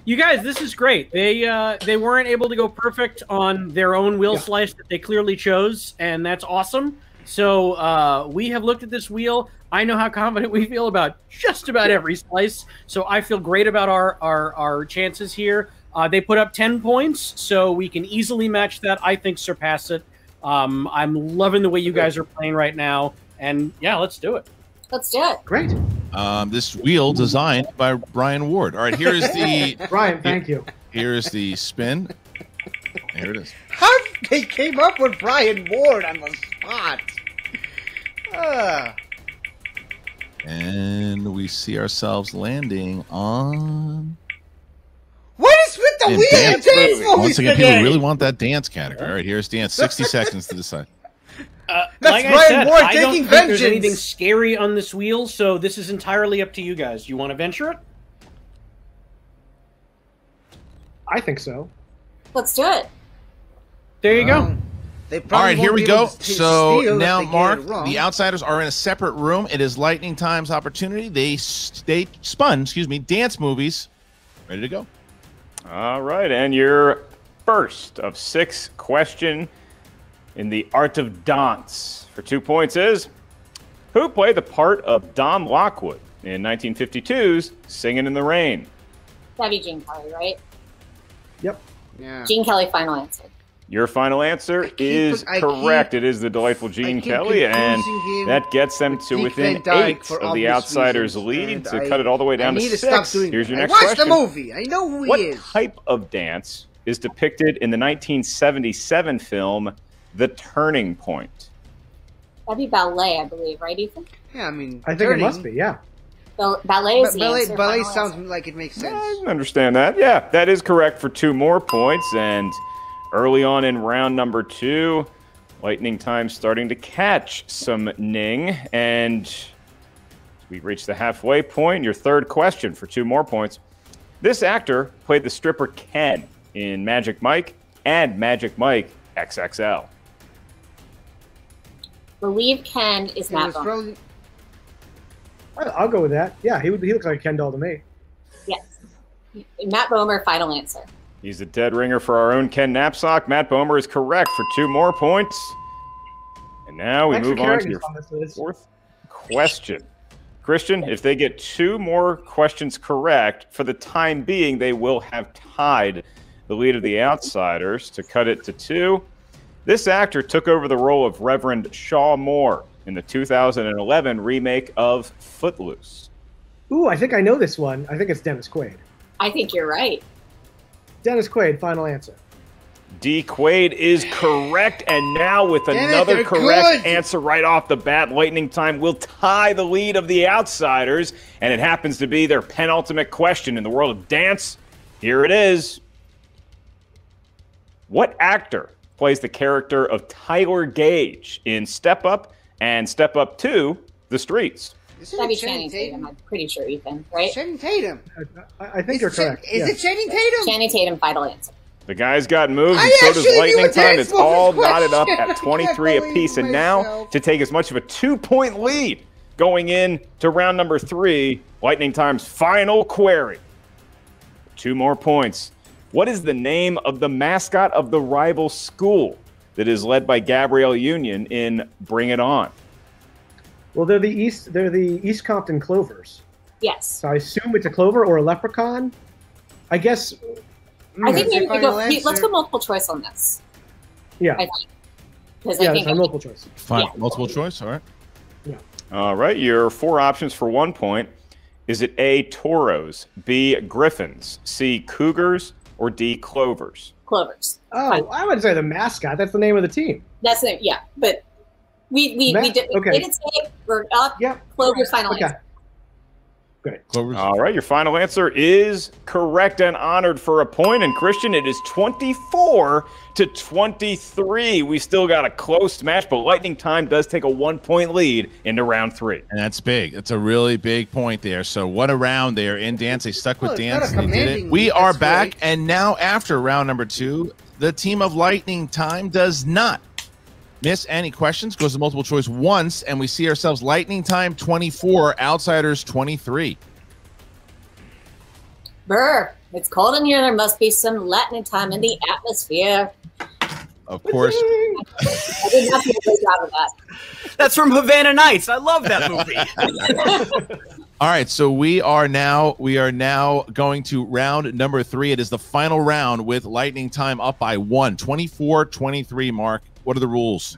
You guys, this is great. They weren't able to go perfect on their own wheel slice that they clearly chose, and that's awesome. So we have looked at this wheel. I know how confident we feel about just about every slice. So I feel great about our chances here. They put up 10 points, so we can easily match that. I think surpass it. I'm loving the way you guys are playing right now. And yeah, let's do it. Let's do it. Great. This wheel designed by Brian Ward. All right, here is the Brian. Thank you. Here is the spin. Here it is. How they came up with Brian Ward on the spot? And we see ourselves landing on. What is with the wheel dance movies Once again, today? people really want that dance category. All right, here's dance. 60 seconds to decide. That's like Brian I said, Ward I don't taking think there's vengeance. anything scary on this wheel, so this is entirely up to you guys. Do you want to venture it? I think so. Let's do it. There you go. All right, here we go. So now, Mark, the Outsiders are in a separate room. It is Lightning Time's opportunity. They spun, dance movies. Ready to go. All right, and your first of 6 question in the art of dance for 2 points is, who played the part of Don Lockwood in 1952's Singin' in the Rain? That'd be Gene Kelly, right? Yep. Yeah. Gene Kelly, final answer. Your final answer is correct. It is the delightful Gene Kelly, and that gets them to within 8 of the Outsiders' lead to cut it all the way down to 6. Here's your next question. Watch the movie. I know who he is. What type of dance is depicted in the 1977 film The Turning Point? That'd be ballet, I believe, right, Ethan? Yeah, I mean, I think it must be. Yeah. Ballet is the answer. Ballet Final sounds answer. like it makes sense. I understand that. Yeah, that is correct for 2 more points. And early on in round number 2, Lightning Time starting to catch some ning. And we reached the halfway point. Your third question for 2 more points. This actor played the stripper Ken in Magic Mike and Magic Mike XXL. Believe Ken is Matt Bomer. I'll go with that. Yeah, he looks like a Ken doll to me. Yes. Matt Bomer, final answer. He's a dead ringer for our own Ken Knapsack. Matt Bomer is correct for 2 more points. And now we move on to your 4th question. Christian, if they get 2 more questions correct, for the time being, they will have tied the lead of the Outsiders to cut it to 2. This actor took over the role of Reverend Shaw Moore in the 2011 remake of Footloose. Ooh, I think I know this one. I think it's Dennis Quaid. I think you're right. Dennis Quaid, final answer. D. Quaid is correct, and now with another correct answer right off the bat, Lightning Time will tie the lead of the Outsiders, and it happens to be their penultimate question in the world of dance. Here it is. What actor plays the character of Tyler Gage in Step Up and Step Up 2, The Streets? That'd be Channing Tatum. I'm pretty sure, Ethan, right? Channing Tatum. I think you're correct. Is it Channing Tatum? Channing Tatum, final answer. The guys got moves, and so does Lightning Time. It's all knotted up at 23 apiece. And now, to take as much of a 2-point lead going in to round number 3, Lightning Time's final query. 2 more points. What is the name of the mascot of the rival school that is led by Gabrielle Union in Bring It On? Well, they're the East Compton Clovers. Yes. So I assume it's a clover or a leprechaun. I guess. I think let's go multiple choice on this. Yeah. I think. Because I think multiple choice. Fine. Yeah. Multiple choice. All right. Yeah. All right. Your 4 options for 1 point. Is it A, Toros, B, Griffins, C, Cougars, or D, Clovers? Clovers. Oh, I would say the mascot. That's the name of the team. That's it. Yeah, but we didn't say it. We're up. Yeah. Clovers final answer. Great. Clovers. All right, your final answer is correct and honored for a point. And Christian, it is 24-23. We still got a close match, but Lightning Time does take a 1-point lead into round 3. And that's big. That's a really big point there. So what a round there in dance. They stuck with dance and they did it. We are back, and now after round number 2, the team of Lightning Time does not miss any questions, goes to multiple choice once, and we see ourselves Lightning Time 24, Outsiders 23. Brr, it's cold in here. There must be some Lightning Time in the atmosphere. Of course. I did not do a good job of that. That's from Havana Nights. I love that movie. All right, so we are now going to round number 3. It is the final round with Lightning Time up by 1, 24-23, Mark. What are the rules?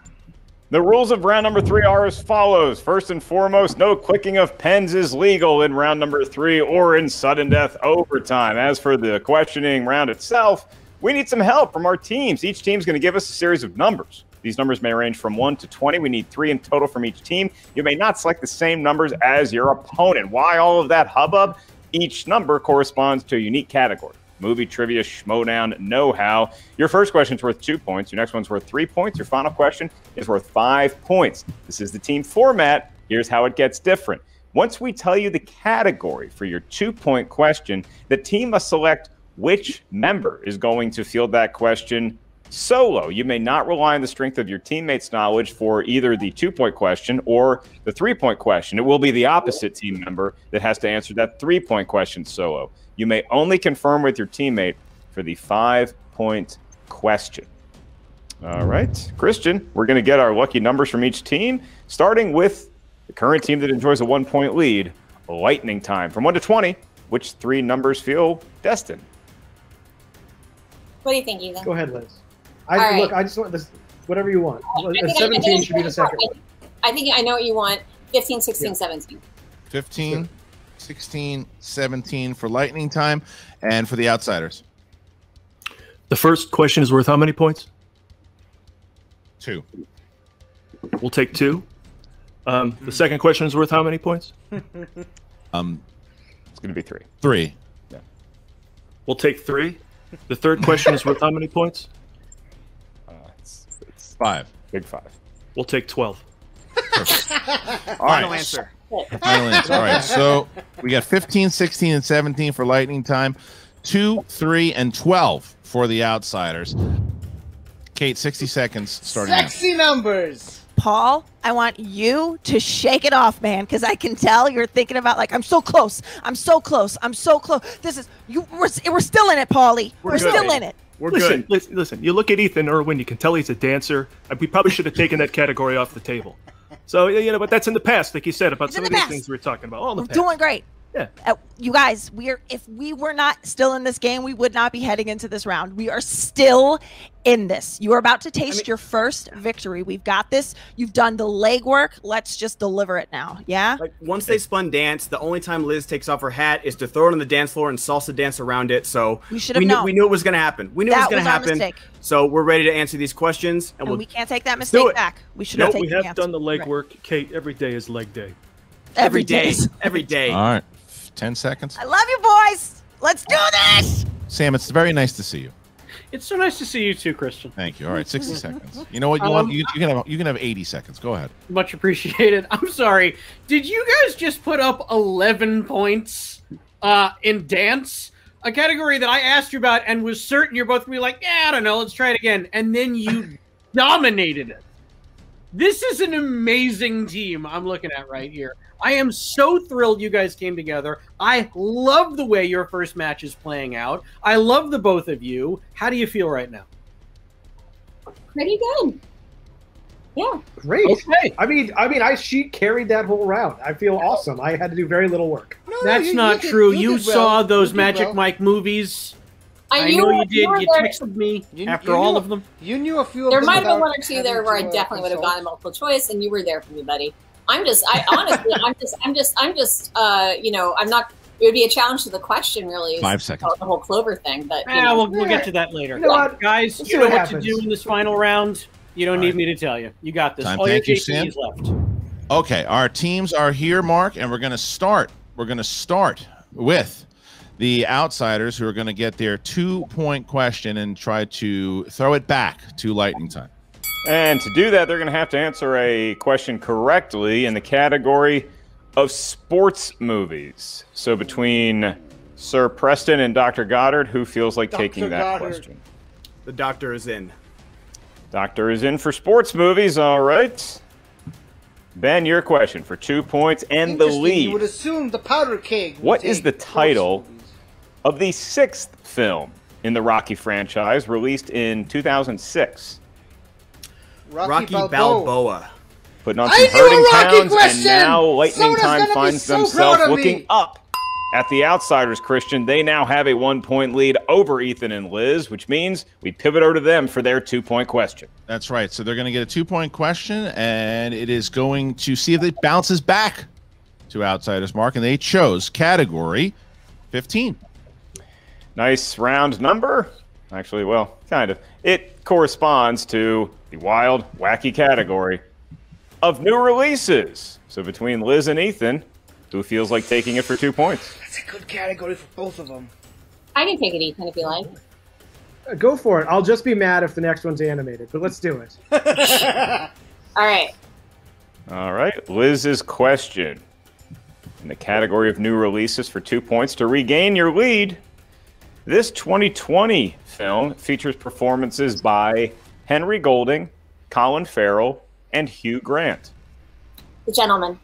The rules of round number 3 are as follows. First and foremost, no clicking of pens is legal in round number 3 or in sudden death overtime. As for the questioning round itself, we need some help from our teams. Each team is going to give us a series of numbers. These numbers may range from 1 to 20. We need 3 in total from each team. You may not select the same numbers as your opponent. Why all of that hubbub? Each number corresponds to a unique category. Movie, trivia, Schmoedown, know-how. Your first question is worth 2 points. Your next one's worth 3 points. Your final question is worth 5 points. This is the team format. Here's how it gets different. Once we tell you the category for your 2-point question, the team must select which member is going to field that question solo. You may not rely on the strength of your teammates' knowledge for either the 2-point question or the 3-point question. It will be the opposite team member that has to answer that 3-point question solo. You may only confirm with your teammate for the 5-point question. All right, Christian, we're going to get our lucky numbers from each team, starting with the current team that enjoys a 1-point lead, Lightning Time. From 1 to 20, which 3 numbers feel destined? What do you think, Ethan? Go ahead, Liz. Right. I just want this, whatever you want. 17 should be the second one. I think I know what you want. 15, 16, 17. 15, 16, 17 for Lightning Time, and for the Outsiders. The first question is worth how many points? 2. We'll take 2. The second question is worth how many points? It's going to be 3. 3. Yeah. We'll take 3. The third question is worth how many points? It's 5. Big 5. We'll take 12. Final answer. Final answer. All right, so we got 15, 16, and 17 for Lightning Time, 2, 3, and 12 for the Outsiders. Kate, 60 seconds starting now. Sexy numbers. Paul, I want you to shake it off, man, because I can tell you're thinking about, like, I'm so close. I'm so close. I'm so close. This is we're still in it, Paulie. We're still in it. We're good. Listen, you look at Ethan Irwin, you can tell he's a dancer. We probably should have taken that category off the table. So, but that's in the past, like you said, about It's some in of the these past. things we were talking about. All in the We're past. doing great. Yeah. You guys, if we were not still in this game, we would not be heading into this round. We are still in this. You are about to taste your first victory. We've got this. You've done the legwork. Let's just deliver it now. Yeah? Like, once they spun dance, the only time Liz takes off her hat is to throw it on the dance floor and salsa dance around it. So we should have known. We knew it was going to happen. We knew it was going to happen. Mistake. So we're ready to answer these questions. And we can't take that mistake back. We should have taken We have done the legwork. Kate, every day is leg day. Every day. Every day. All right. 10 seconds. I love you, boys. Let's do this. Sam, it's very nice to see you. It's so nice to see you too, Christian. Thank you. All right, 60 seconds. You know what? You can have 80 seconds. Go ahead. Much appreciated. I'm sorry. Did you guys just put up 11 points in dance? A category that I asked you about and was certain you're both going to be like, yeah, I don't know, let's try it again. And then you dominated it. This is an amazing team I'm looking at right here. I am so thrilled you guys came together. I love the way your first match is playing out. I love the both of you. How do you feel right now? Pretty good. Yeah. Great. Okay. She carried that whole round. I feel awesome. I had to do very little work. That's not true. You saw those Magic Mike movies. I know you did. You texted me after all of them. You knew a few of them. them. There might have been one or two there where I definitely would have gotten multiple choice, and you were there for me, buddy. I'm not. It would be a challenge to the question, really. 5 seconds. The whole Clover thing, but we'll get to that later. Guys, you know what to do in this final round. You don't need me to tell you. You got this. All Thank your you, Sam. JPs left. Okay, our teams are here, Mark, and we're going to start. We're going to start with the outsiders who are going to get their 2-point question and try to throw it back to lightning time. And to do that, they're going to have to answer a question correctly in the category of sports movies. So between Sir Preston and Dr. Goddard, who feels like taking that question? The doctor is in. Doctor is in for sports movies, all right. Ben, your question for 2 points and the lead. You would assume the powder keg. What is the title of the 6th film in the Rocky franchise, released in 2006? Rocky Balboa. Putting on some hurting pounds, and now Lightning Time finds themselves looking up at the outsiders, Christian. They now have a 1-point lead over Ethan and Liz, which means we pivot over to them for their 2-point question. That's right. So they're going to get a 2-point question, and it is going to see if it bounces back to outsiders, Mark, and they chose category 15. Nice round number. Actually, well, kind of. It corresponds to the wild, wacky category of new releases. So between Liz and Ethan, who feels like taking it for 2 points? That's a good category for both of them. I can take it, Ethan, if you like. Go for it. I'll just be mad if the next one's animated, but let's do it. All right. All right. Liz's question in the category of new releases for 2 points to regain your lead. This 2020 film features performances by Henry Golding, Colin Farrell, and Hugh Grant. The Gentleman.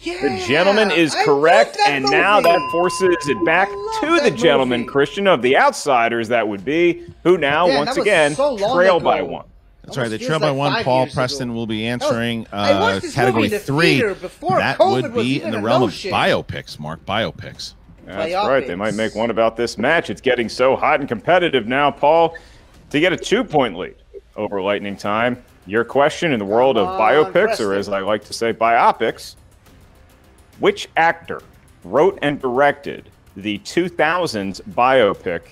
The Gentleman is correct, and now that forces it back to the Gentleman, Christian, of the outsiders, that would be, who now, once again, trail by 1. That's right. They trail by 1. Paul Preston will be answering category 3. That would be in the realm of biopics, Mark. Biopics. That's right. They might make one about this match. It's getting so hot and competitive now, Paul, to get a 2-point lead over Lightning Time. Your question in the world of biopics, or as I like to say, biopics. Which actor wrote and directed the 2000s biopic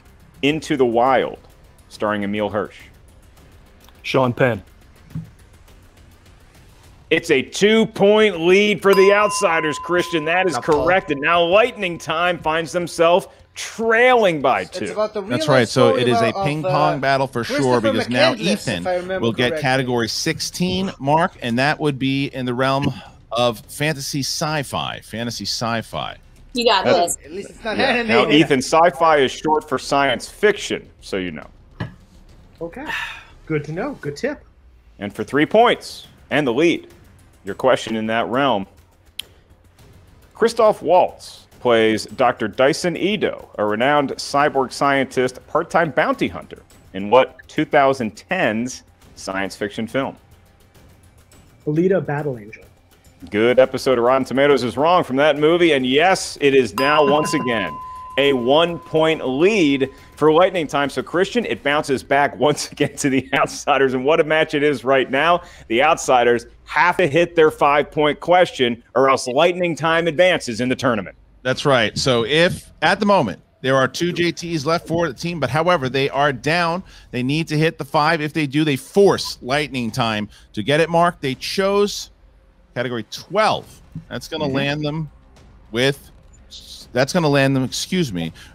Into the Wild, starring Emile Hirsch? Sean Penn. It's a 2-point lead for the outsiders, Christian. That is correct. And now Lightning Time finds themselves trailing by 2. That's right. So it is a ping-pong battle for sure, because now Ethan will get category 16, Mark, and that would be in the realm of fantasy sci-fi. Fantasy sci-fi. You got this. At least it's not animated. Now, Ethan, sci-fi is short for science fiction, so you know. Okay. Good to know. Good tip. And for 3 points and the lead, your question in that realm. Christoph Waltz plays Dr. Dyson Edo, a renowned cyborg scientist, part-time bounty hunter, in what 2010's science fiction film? Alita Battle Angel. Good episode of Rotten Tomatoes is wrong from that movie. And yes, it is now once again a 1-point lead for Lightning Time. So, Christian, it bounces back once again to the Outsiders. And what a match it is right now. The Outsiders have to hit their 5-point question or else Lightning Time advances in the tournament. That's right. So if at the moment there are 2 JTs left for the team, but however, they are down, they need to hit the 5. If they do, they force Lightning Time to get it marked. They chose category 12. That's going to land them with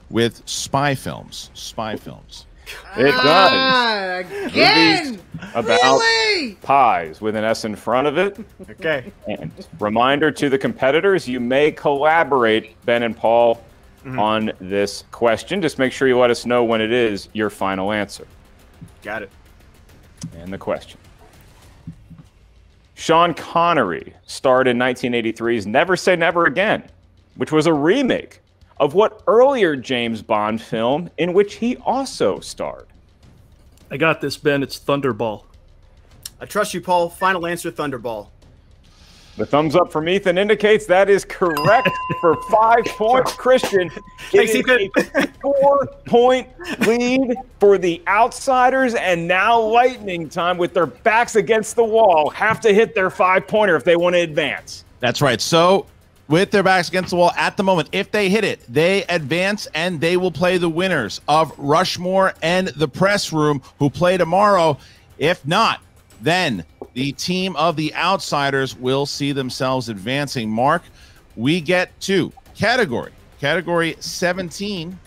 with spy films. Spy films. It does. Again? Movies about pies with an S in front of it. Okay. And reminder to the competitors, you may collaborate, Ben and Paul, on this question. Just make sure you let us know when it is your final answer. Got it. And the question. Sean Connery starred in 1983's Never Say Never Again, which was a remake of what earlier James Bond film in which he also starred? I got this, Ben. It's Thunderball. I trust you, Paul. Final answer, Thunderball. The thumbs up from Ethan indicates that is correct for 5 points. Christian, Thanks, it is a 4-point lead for the Outsiders, and now Lightning Time, with their backs against the wall, have to hit their 5-pointer if they want to advance. That's right. So with their backs against the wall at the moment, if they hit it, they advance and they will play the winners of Rushmore and the Press Room, who play tomorrow. If not, then the team of the Outsiders will see themselves advancing. Mark, we get to category 17,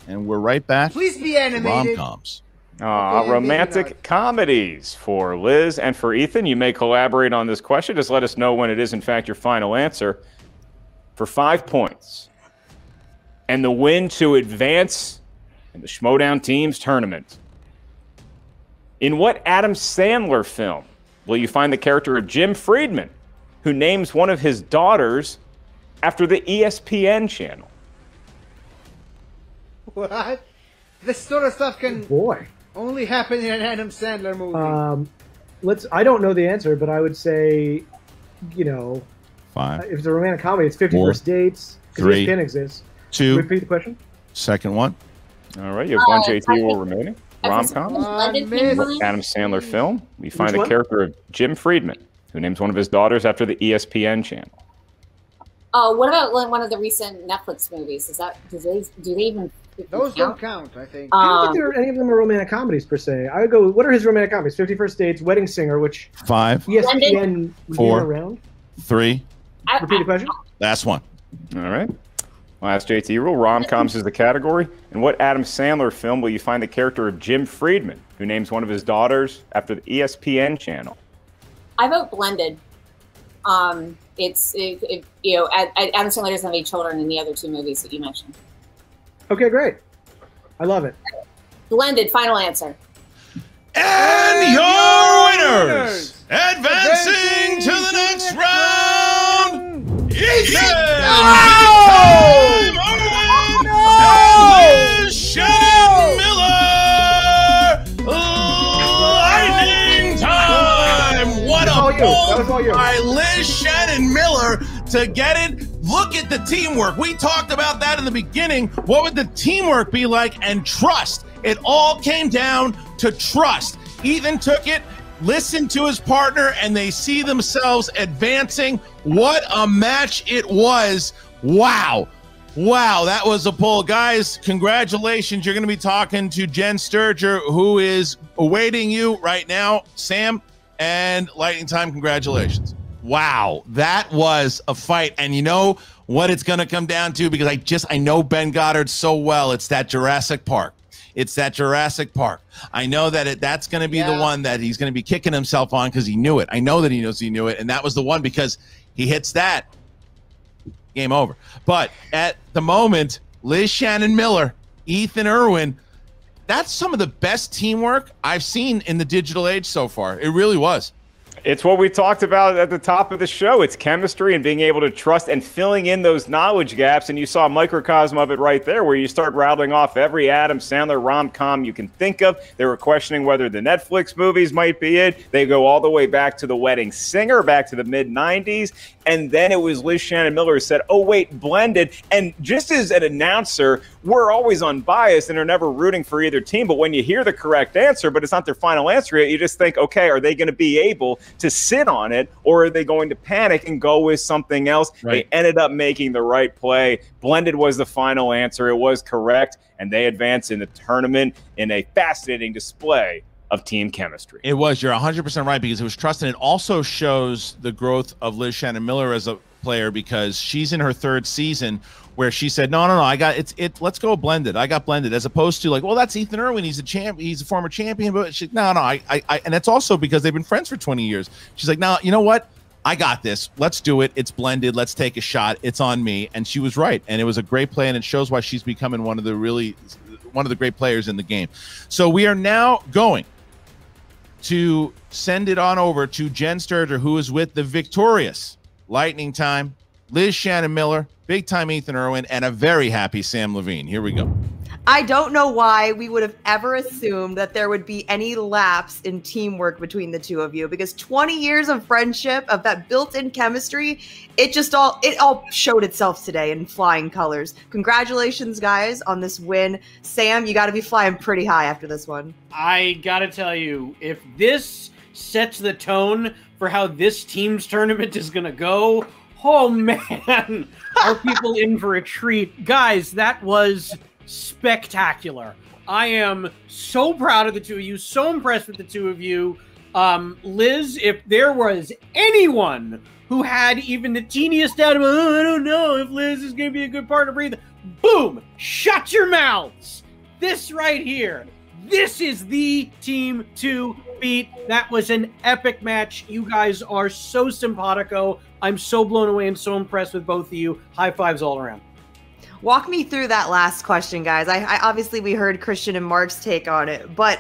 and we're right back. Please be animated. Rom-coms. Romantic comedies for Liz and for Ethan. You may collaborate on this question. Just let us know when it is, in fact, your final answer for 5 points. And the win to advance in the Schmoedown Teams Tournament. In what Adam Sandler film will you find the character of Jim Friedman, who names one of his daughters after the ESPN channel? What? This sort of stuff can only happen in an Adam Sandler movie. I don't know the answer, but I would say, 5. If it's a romantic comedy, it's 50 First Dates. 3. ESPN exists. 2. Repeat the question. Second one. All right, you have one JT rule remaining. Rom-com. Adam Sandler film. We find the character of Jim Friedman, who names one of his daughters after the ESPN channel. What about one of the recent Netflix movies? Do they even? Those don't count, I think. I don't think any of them are romantic comedies per se. I would go. What are his romantic comedies? 50 First Dates, Wedding Singer, which 5. ESPN was 4. around. 3. Repeat the question. Last one. All right. Last JT rule. Rom-coms is the category. In what Adam Sandler film will you find the character of Jim Friedman, who names one of his daughters after the ESPN channel? I vote Blended. Adam Sandler doesn't have any children in the other 2 movies that you mentioned. Okay, great. I love it. Blended, final answer. And your winners, advancing to the next round, Ethan! Shannon Miller! Lightning Time! What a pull by Liz Shannon Miller to get it. Look at the teamwork. We talked about that in the beginning. What would the teamwork be like? And trust. It all came down to trust. Ethan took it, listened to his partner, and they see themselves advancing. What a match it was. Wow. Wow, that was a pull. Guys, congratulations. You're going to be talking to Jen Sturger, who is awaiting you right now. Sam and Lightning Time, congratulations. Wow, that was a fight. And you know what it's going to come down to? Because I know Ben Goddard so well. It's that Jurassic Park. It's that Jurassic Park. I know that that's going to be the one that he's going to be kicking himself on because he knew it. I know that he knows he knew it. And that was the one because he hits that. Game over. But at the moment, Liz Shannon Miller, Ethan Irwin, that's some of the best teamwork I've seen in the digital age so far. It really was. It's what we talked about at the top of the show. It's chemistry and being able to trust and filling in those knowledge gaps. And you saw a microcosm of it right there, where you start rattling off every Adam Sandler rom-com you can think of. They were questioning whether the Netflix movies might be it. They go all the way back to The Wedding Singer, back to the mid-90s. And then it was Liz Shannon Miller who said, oh, wait, blended. And just as an announcer, we're always unbiased and are never rooting for either team. But when you hear the correct answer, but it's not their final answer yet, you just think, okay, are they going to be able to sit on it, or are they going to panic and go with something else? Right. They ended up making the right play. Blended was the final answer. It was correct, and they advanced in the tournament in a fascinating display of team chemistry. It was. You're 100% right, because it was trust, and it also shows the growth of Liz Shannon Miller as a player, because she's in her third season where she said, no, I got it. Let's go blended. I got blended, as opposed to like, well, that's Ethan Irwin. He's a champ. He's a former champion. But she, no, I, and that's also because they've been friends for 20 years. She's like, no, you know what? I got this. Let's do it. It's blended. Let's take a shot. It's on me. And she was right. And it was a great play. And it shows why she's becoming one of the great players in the game. So we are now going to send it on over to Jen Sturger, who is with the victorious Lightning Time, Liz Shannon Miller, big time Ethan Irwin, and a very happy Sam Levine. Here we go. I don't know why we would have ever assumed that there would be any lapse in teamwork between the two of you, because 20 years of friendship, of that built-in chemistry, it all showed itself today in flying colors. Congratulations, guys, on this win. Sam, you got to be flying pretty high after this one. I got to tell you, if this sets the tone for how this team's tournament is going to go, oh man, are people in for a treat. Guys, that was spectacular. I am so proud of the two of you, so impressed with the two of you. Liz, if there was anyone who had even the teeniest doubt about, I don't know if Liz is going to be a good partner for either, boom, shut your mouths. This right here, this is the team to beat. That was an epic match. You guys are so simpatico. I'm so blown away and so impressed with both of you. High fives all around. Walk me through that last question, guys. I obviously, we heard Christian and Mark's take on it, but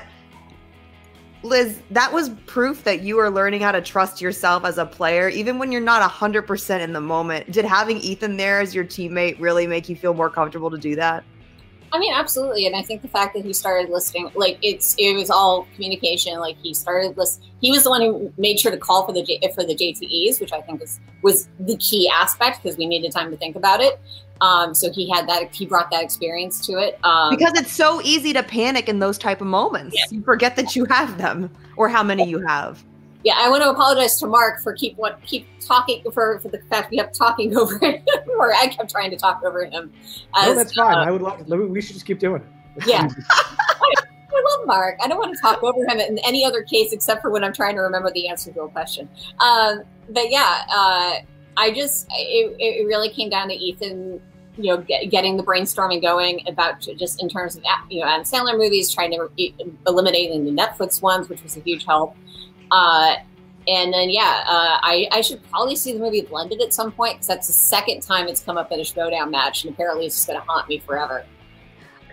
Liz, that was proof that you are learning how to trust yourself as a player, even when you're not 100% in the moment. Did having Ethan there as your teammate really make you feel more comfortable to do that? I mean, absolutely. And I think the fact that he started listening, like it was all communication. Like he started listening. He was the one who made sure to call for the JTEs, which I think was the key aspect, because we needed time to think about it. So he had that. He brought that experience to it. Because it's so easy to panic in those type of moments. Yeah. You forget that you have them, or how many you have. Yeah, I want to apologize to Mark for keep talking for the fact we kept talking over him, or I kept trying to talk over him. No, that's fine. I would love. We should just keep doing it. Yeah, I love Mark. I don't want to talk over him in any other case except for when I'm trying to remember the answer to a question. But yeah, it really came down to Ethan, getting the brainstorming going about just in terms of Adam Sandler movies, trying to eliminating the Netflix ones, which was a huge help. And then, I should probably see the movie blended at some point, because that's the second time it's come up at a Schmoedown match, and apparently it's just going to haunt me forever.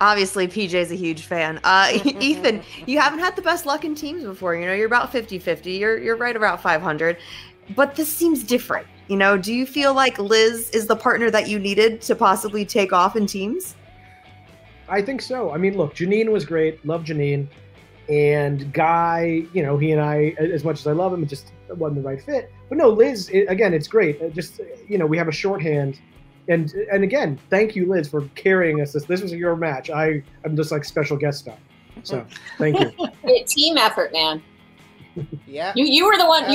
Obviously, PJ's a huge fan. Ethan, you haven't had the best luck in teams before. You're about 50-50. You're right about 500. But this seems different. Do you feel like Liz is the partner that you needed to possibly take off in teams? I think so. I mean, look, Janine was great. Love Janine. And Guy, he and I, as much as I love him, it just wasn't the right fit. But no, Liz, again, it's great. We have a shorthand. And again, thank you, Liz, for carrying us. This was your match. I'm just like special guest star. So thank you. Team effort, man. Yeah. You were the one.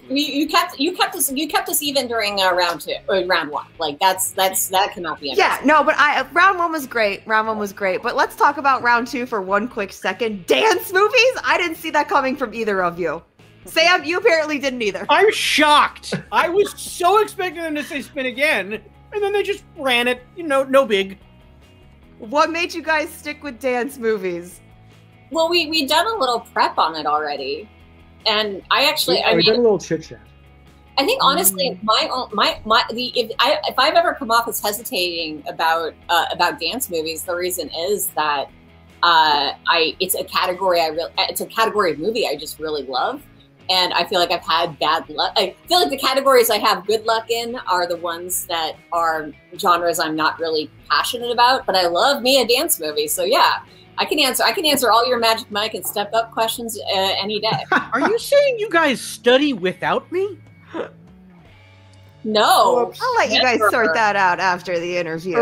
You kept us even during round one. Like that cannot be. Yeah, no, but round one was great. But let's talk about round two for one quick second. Dance movies? I didn't see that coming from either of you. Sam, you apparently didn't either. I'm shocked. I was so expecting them to say spin again, and then they just ran it. No big. What made you guys stick with dance movies? Well, we done a little prep on it already. And I actually, we did a little chit chat. I think honestly, if I've ever come off as hesitating about dance movies, the reason is that it's a category of movie I just really love. And I feel like I've had bad luck. I feel like the categories I have good luck in are the ones that are genres I'm not really passionate about, but I love me a dance movie. So yeah, I can answer all your Magic Mike and Step Up questions any day. Are you saying you guys study without me? No. I'll let you guys sort that out after the interview.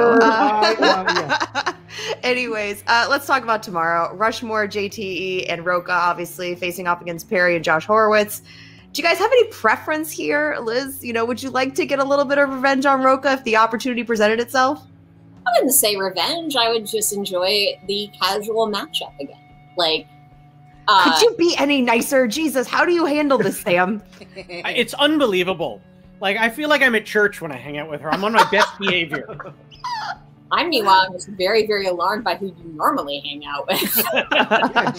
Anyways, let's talk about tomorrow. Rushmore, JTE, and Roka obviously facing off against Perry and Josh Horowitz. Do you guys have any preference here, Liz? You know, would you like to get a little bit of revenge on Roka if the opportunity presented itself? I wouldn't say revenge. I would just enjoy the casual matchup again. Like, could you be any nicer? Jesus, how do you handle this, Sam? It's unbelievable. Like, I feel like I'm at church when I hang out with her. I'm on my best behavior. I'm meanwhile just very, very alarmed by who you normally hang out with.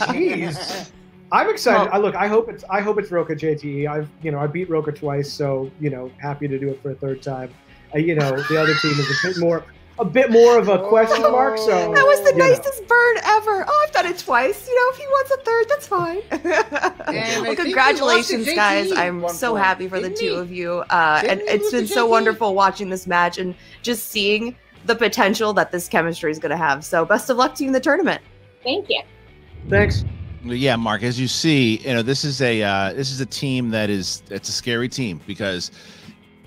Jeez. I'm excited. Look, I hope it's Roka JTE. I beat Roka twice, so happy to do it for a third time. The other team is a bit more of a question mark. So that was the nicest burn ever. Oh, I've done it twice. If he wants a third, that's fine. Well, congratulations, guys. I'm so happy for the two of you. And it's been so wonderful watching this match and just seeing the potential that this chemistry is going to have. So best of luck to you in the tournament. Thank you. Thanks. Yeah, Mark, as you see, this is a team it's a scary team, because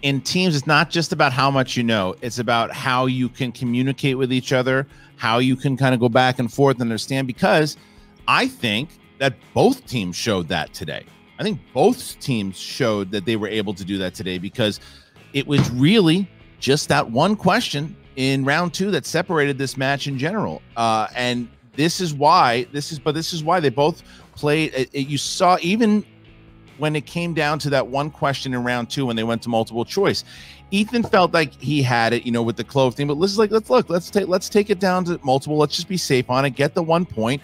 in teams, it's not just about how much you know. It's about how you can communicate with each other, how you can kind of go back and forth and understand, because I think that both teams showed that today. I think both teams showed that they were able to do that today, because it was really just that one question in round 2 that separated this match in general. And this is why they both played. You saw, even when it came down to that one question in round 2 when they went to multiple choice, Ethan felt like he had it, with the clove thing. But Liz is like, let's take it down to multiple. Let's just be safe on it. Get the 1 point.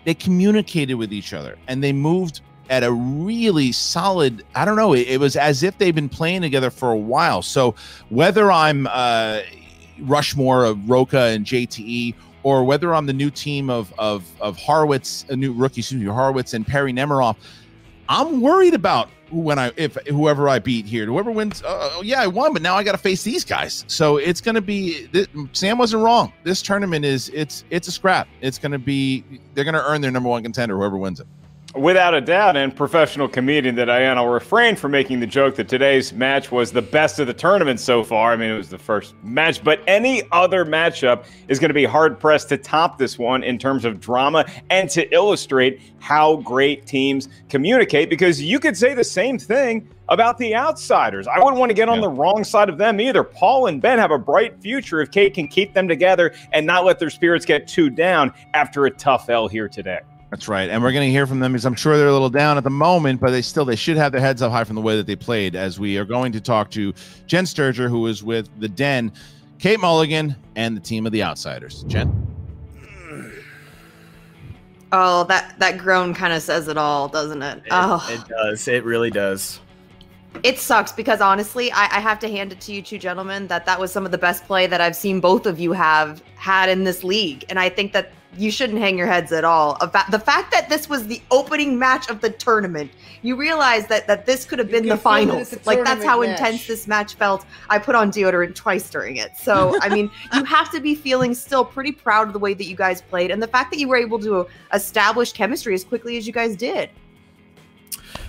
They communicated with each other and they moved at a really solid. I don't know. It was as if they've been playing together for a while. So whether I'm Rushmore of Roka and JTE, or whether I'm the new team of Horowitz, a new rookie, Horowitz and Perry Nemiroff, I'm worried about whoever I beat here. Whoever wins, I won, but now I got to face these guys. So it's going to be. Sam wasn't wrong. This tournament it's a scrap. It's going to be. They're going to earn their number 1 contender, whoever wins it. Without a doubt, and professional comedian that I am, I'll refrain from making the joke that today's match was the best of the tournament so far. I mean, it was the first match, but any other matchup is going to be hard-pressed to top this one in terms of drama and to illustrate how great teams communicate, because you could say the same thing about the outsiders. I wouldn't want to get on the wrong side of them either. Paul and Ben have a bright future if Kate can keep them together and not let their spirits get too down after a tough L here today. That's right. And we're going to hear from them, because I'm sure they're a little down at the moment, but they should have their heads up high from the way that they played, as we are going to talk to Jen Sturger, who is with the Den, Kate Mulligan, and the team of the Outsiders. Jen? Oh, that groan kind of says it all, doesn't it? It does. It really does. It sucks, because honestly, I have to hand it to you two gentlemen that was some of the best play that I've seen both of you have had in this league. And I think that you shouldn't hang your heads at all about the fact that this was the opening match of the tournament. You realize that this could have been the finals. Like, that's how intense this match felt. I put on deodorant twice during it. So, I mean, you have to be feeling still pretty proud of the way that you guys played, and the fact that you were able to establish chemistry as quickly as you guys did.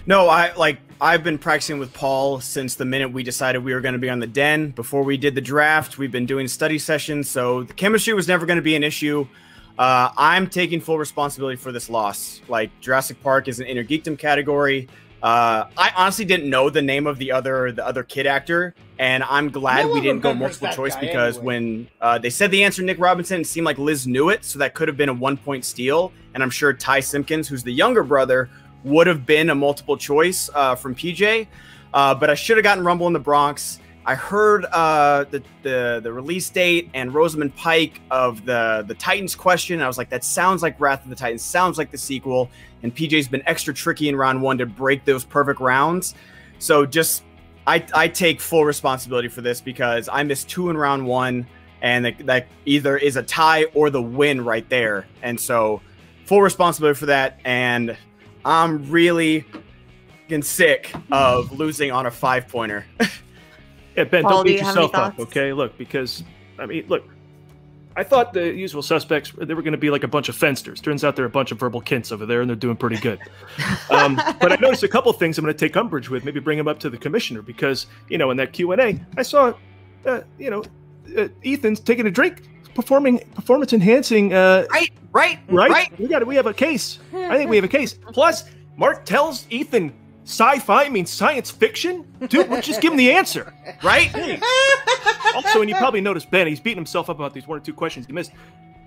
No, I've been practicing with Paul since the minute we decided we were going to be on the Den. Before we did the draft, we've been doing study sessions, so the chemistry was never going to be an issue. I'm taking full responsibility for this loss. Like, Jurassic Park is an inner geekdom category. I honestly didn't know the name of the other kid actor, and I'm glad we didn't go multiple choice, because when they said the answer Nick Robinson, it seemed like Liz knew it, so that could have been a 1-point steal. And I'm sure Ty Simpkins, who's the younger brother, would have been a multiple choice from PJ. But I should have gotten Rumble in the Bronx. I heard the release date and Rosamund Pike of the Titans question. I was like, that sounds like Wrath of the Titans, sounds like the sequel. And PJ's been extra tricky in round 1 to break those perfect rounds. So I take full responsibility for this, because I missed 2 in round 1, and that either is a tie or the win right there. And so full responsibility for that. And I'm really fucking sick of losing on a 5-pointer. Yeah, Ben, Paul, don't do beat you have any yourself up, thoughts? okay? Look, because, I mean, look, I thought the usual suspects, they were going to be like a bunch of fensters. Turns out they're a bunch of verbal kints over there, and they're doing pretty good. But I noticed a couple things I'm going to take umbrage with, maybe bring them up to the commissioner, because, in that Q&A, I saw, Ethan's taking a drink, performance-enhancing... Right. We have a case. I think we have a case. Plus, Mark tells Ethan sci-fi means science fiction? Dude, we'll just give him the answer, right? Also, and you probably noticed, Ben, he's beating himself up about these 1 or 2 questions he missed.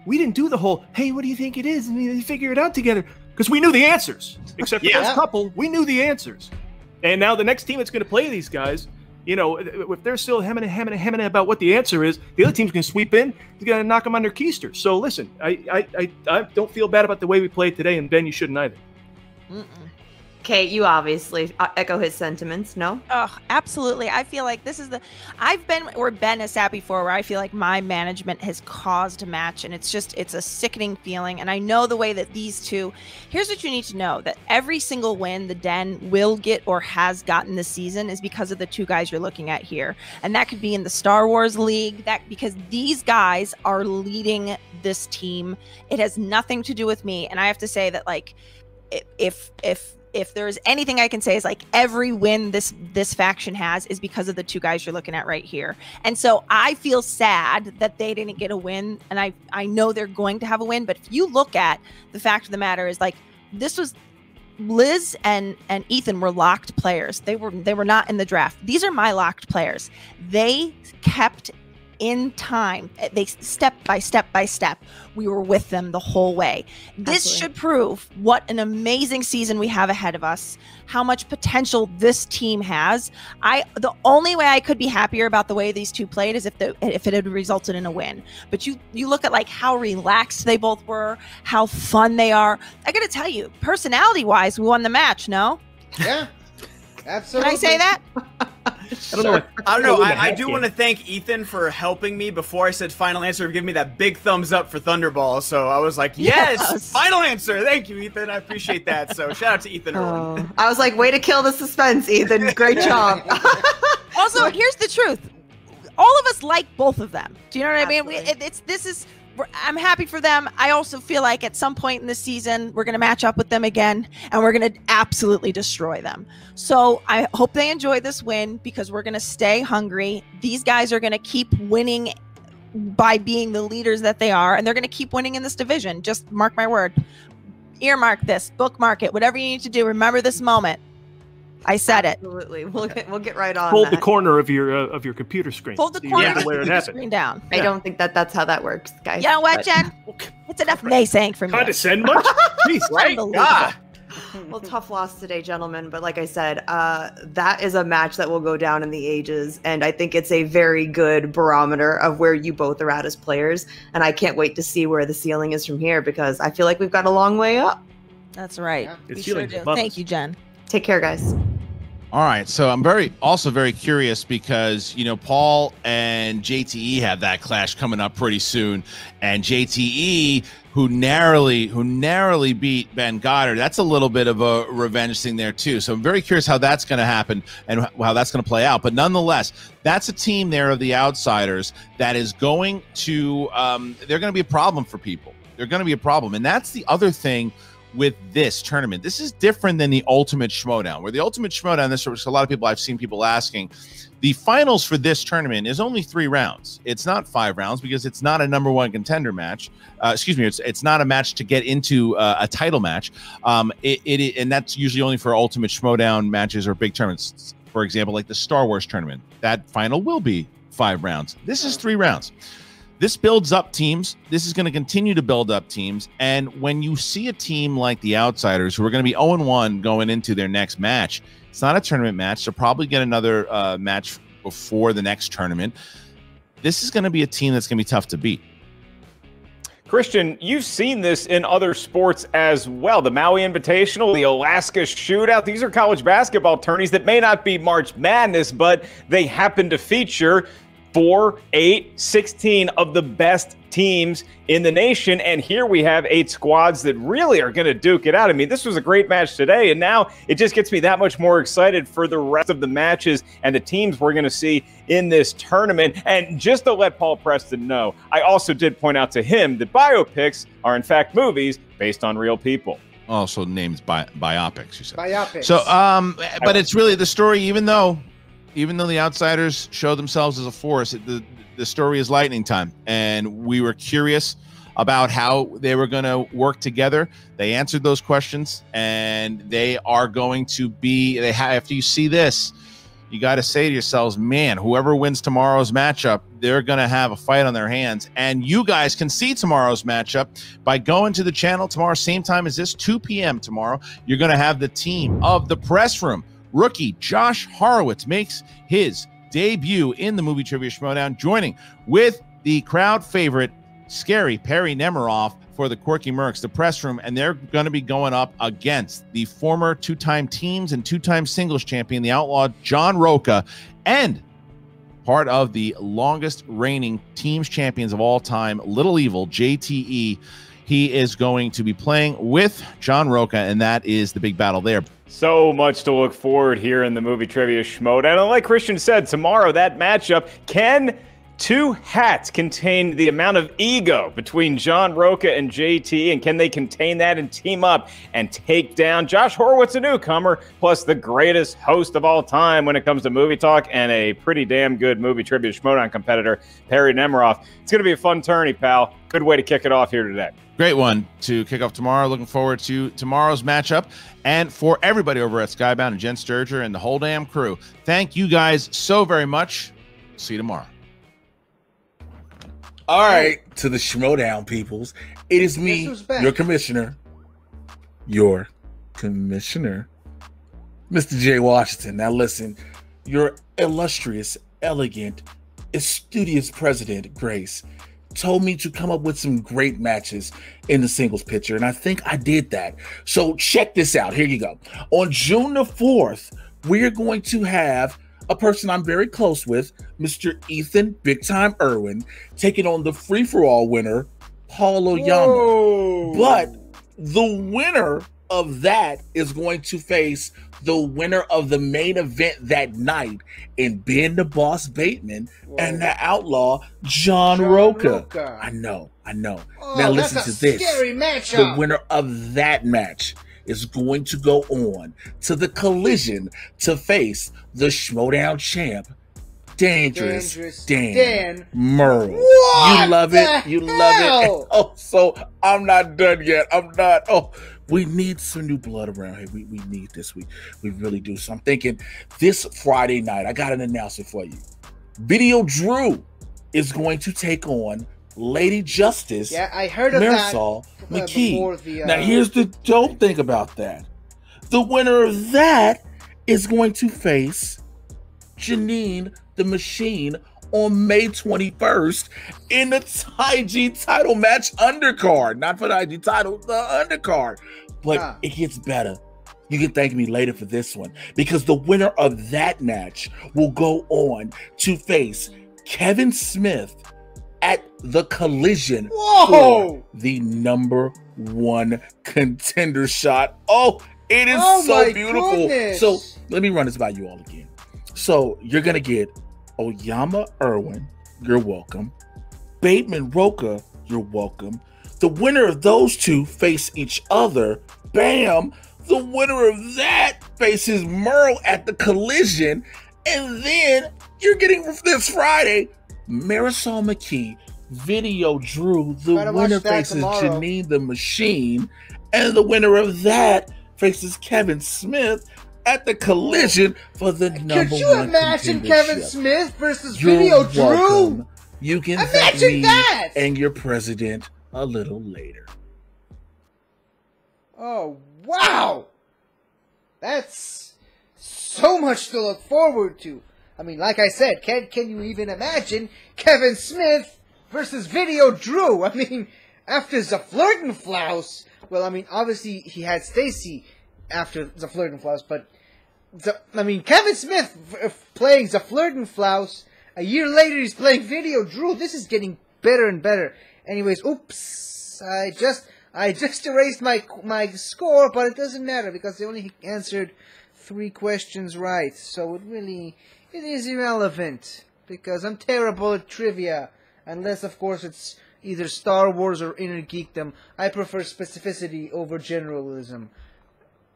We didn't do the whole, hey, what do you think it is? And you figure it out together. Because we knew the answers. Except for this couple, we knew the answers. And now the next team that's going to play these guys, if they're still hemming about what the answer is, the other team's going to sweep in. He's going to knock them on their keister. So listen, I don't feel bad about the way we played today, and Ben, you shouldn't either. Kate, you obviously echo his sentiments, no? Oh, absolutely. I feel like I've been where Ben has sat before, where I feel like my management has caused a match, and it's a sickening feeling. And I know the way that these two, here's what you need to know, that every single win the Den will get or has gotten this season is because of the 2 guys you're looking at here. And that could be in the Star Wars League, because these guys are leading this team. It has nothing to do with me. And I have to say that, like, if there's anything I can say is, like, every win this faction has is because of the 2 guys you're looking at right here. And so I feel sad that they didn't get a win, and I know they're going to have a win. But if you look at the fact of the matter is, like, this was Liz and Ethan were locked players. They were not in the draft. These are my locked players. They kept in time. They step by step, we were with them the whole way. This Absolutely. should prove what an amazing season we have ahead of us, how much potential this team has. The only way I could be happier about the way these 2 played is if it had resulted in a win. But you look at, like, how relaxed they both were, how fun they are. I gotta tell you, personality wise, we won the match. No? Yeah. Absolutely. Can I say that? I don't know. I do want to thank Ethan for helping me before I said final answer, give me that big thumbs up for Thunderball. So I was like, yes, final answer. Thank you, Ethan. I appreciate that. So shout out to Ethan Irwin. I was like, way to kill the suspense, Ethan. Great job. Also, here's the truth. All of us like both of them. Do you know what I mean? I'm happy for them. I also feel like at some point in the season, we're going to match up with them again, and we're going to absolutely destroy them. So I hope they enjoy this win, because we're going to stay hungry. These guys are going to keep winning by being the leaders that they are, and they're going to keep winning in this division. Just mark my word. Earmark this, bookmark it, whatever you need to do. Remember this moment. I said it. Absolutely. We'll get right on Hold that. the corner of your computer screen. Hold the so corner of of where it your happened. screen down. I don't think that's how that works, guys. You know what, But- Jen? It's enough naysaying from you. Condescend much? Jeez, right? Unbelievable. Well, tough loss today, gentlemen. But like I said, that is a match that will go down in the ages. And I think it's a very good barometer of where you both are at as players. And I can't wait to see where the ceiling is from here, because I feel like we've got a long way up. That's right. Yeah. We It's sure feeling do. above Thank us. you, Jen. Take care, guys. All right, so I'm also very curious because Paul and JTE have that clash coming up pretty soon, and JTE, who narrowly beat Ben Goddard, that's a little bit of a revenge thing there too. So I'm very curious how that's going to happen and how that's going to play out. But nonetheless, that's a team there of the outsiders that is going to they're going to be a problem for people. They're going to be a problem, and that's the other thing with this tournament. This is different than the Ultimate Schmoedown, where the Ultimate Schmoedown, this is a lot of people, I've seen people asking, the finals for this tournament is only 3 rounds. It's not 5 rounds because it's not a number 1 contender match. It's not a match to get into a title match. And that's usually only for Ultimate Schmoedown matches or big tournaments. For example, like the Star Wars tournament, that final will be 5 rounds. This is 3 rounds. This builds up teams. This is going to continue to build up teams. And when you see a team like the Outsiders, who are going to be 0-1 going into their next match, it's not a tournament match. They'll probably get another match before the next tournament. This is going to be a team that's going to be tough to beat. Christian, you've seen this in other sports as well. The Maui Invitational, the Alaska Shootout. These are college basketball tourneys that may not be March Madness, but they happen to feature 4, 8, 16 of the best teams in the nation. And here we have 8 squads that really are going to duke it out. I mean, this was a great match today, and now it just gets me that much more excited for the rest of the matches and the teams we're going to see in this tournament. And just to let Paul Preston know, I also did point out to him that biopics are in fact movies based on real people. Also named biopics, you said. Biopics. So, but it's really the story, even though the outsiders show themselves as a force, the story is Lightning time. And we were curious about how they were going to work together. They answered those questions, and they are going to be, after you see this, you got to say to yourselves, man, whoever wins tomorrow's matchup, they're going to have a fight on their hands. And you guys can see tomorrow's matchup by going to the channel tomorrow, same time as this, 2 p.m. tomorrow. You're going to have the team of the Press Room. Rookie Josh Horowitz makes his debut in the Movie Trivia Schmoedown, joining with the crowd favorite, Scary Perry Nemiroff, for the Quirky Mercs, the Press Room, and they're going to be going up against the former 2-time teams and 2-time singles champion, the Outlaw John Roca, and part of the longest reigning teams champions of all time, Little Evil, JTE. He is going to be playing with John Roca, and that is the big battle there. So much to look forward here in the Movie Trivia Schmoedown. And like Christian said, tomorrow that matchup, can 2 hats contain the amount of ego between John Roca and JT, and can they contain that and team up and take down Josh Horowitz, a newcomer, plus the greatest host of all time when it comes to movie talk and a pretty damn good Movie Trivia Schmoedown competitor, Perry Nemiroff. It's going to be a fun tourney, pal. Good way to kick it off here today. Great one to kick off tomorrow. Looking forward to tomorrow's matchup. And for everybody over at Skybound and Jen Sturger and the whole damn crew, thank you guys so very much. See you tomorrow. All right, to the Schmoedown peoples. It is me, your commissioner, Mr. J. Washington. Now listen, your illustrious, elegant, studious president, Grace, told me to come up with some great matches in the singles picture, and I think I did that. So check this out. Here you go. On June the 4th, we're going to have a person I'm very close with, Mr. Ethan Big Time Irwin, taking on the free-for-all winner, Paul Oyama. But the winner of that is going to face the winner of the main event that night in Ben the Boss Bateman and the Outlaw John Roca. I know. Oh, now listen to this. Scary matchup. The winner of that match is going to go on to the Collision to face the Schmoedown champ, Dangerous Dan Merle. You love it. You love it. Oh, so I'm not done yet. I'm not. Oh, we need some new blood around here. We need this. We really do. So I'm thinking this Friday night, I got an announcement for you. Video Drew is going to take on Lady Justice. Yeah, I heard of Marisol that McKee. Now, here's the dope thing about that. The winner of that is going to face Janine the Machine on May 21st in the IG title match undercard. Not for the IG title, the undercard. But it gets better. You can thank me later for this one, because the winner of that match will go on to face Kevin Smith at the Collision for the #1 contender shot. Oh, it is so beautiful. Goodness. So let me run this by you all again. So you're going to get Oyama Irwin, you're welcome. Bateman Roca, you're welcome. The winner of those two face each other. Bam! The winner of that faces Merle at the Collision. And then you're getting this Friday, Marisol McKee, Video Drew. The winner faces Janine the Machine. And the winner of that faces Kevin Smith at the Collision for the #1 Could you imagine Kevin Smith versus You're Video welcome. Drew? You can thank me and your president a little later. Oh, wow! That's so much to look forward to. I mean, like I said, can you even imagine Kevin Smith versus Video Drew? I mean, after Zaflirtenflaus, well, I mean, obviously he had Stacy after Zaflirtenflaus, but I mean, Kevin Smith playing Zaflirtenflaus A year later, he's playing video. Drew, this is getting better and better. Anyways, oops. I just erased my score, but it doesn't matter because they only answered 3 questions right. So it is irrelevant because I'm terrible at trivia. Unless, of course, it's either Star Wars or Inner Geekdom. I prefer specificity over generalism.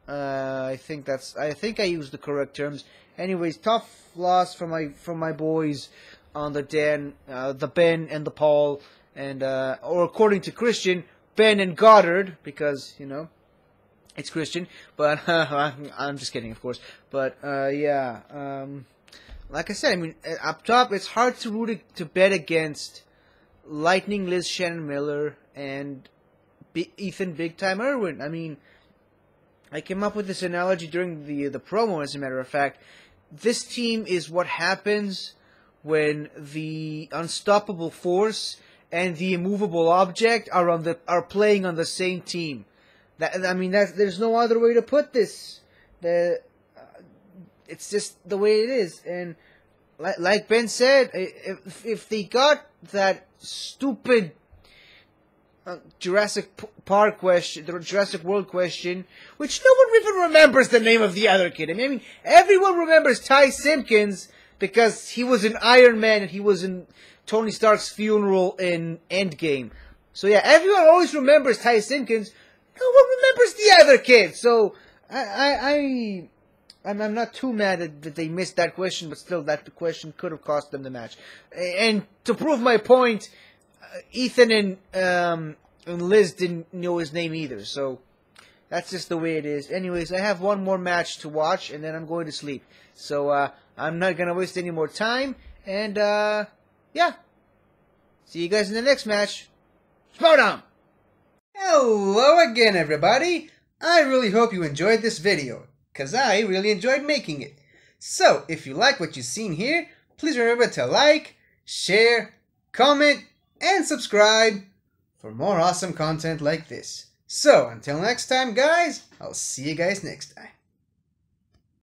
I think I used the correct terms. Anyways, tough loss from my boys on the Ben and the Paul, and or according to Christian, Ben and Goddard, because it's Christian. But I'm just kidding, of course. But yeah, like I said, I mean, up top, it's hard to bet against Lightning Liz Shannon Miller and Ethan Big Time Irwin. I mean, I came up with this analogy during the promo, as a matter of fact. This team is what happens when the unstoppable force and the immovable object are playing on the same team. There's no other way to put this. It's just the way it is. And like Ben said, if they got that stupid Jurassic Park question, the Jurassic World question, which no one even remembers the name of the other kid. I mean, everyone remembers Ty Simpkins because he was in Iron Man and he was in Tony Stark's funeral in Endgame. So yeah, everyone always remembers Ty Simpkins. No one remembers the other kid. So I'm not too mad that they missed that question, but still, that question could have cost them the match. And to prove my point, Ethan and Liz didn't know his name either, so that's just the way it is. Anyways, I have one more match to watch, and then I'm going to sleep. So I'm not going to waste any more time, and yeah. See you guys in the next match. Schmoedown! Hello again, everybody! I really hope you enjoyed this video, because I really enjoyed making it. So, if you like what you've seen here, please remember to like, share, comment, and subscribe for more awesome content like this. So, until next time, guys, I'll see you guys next time.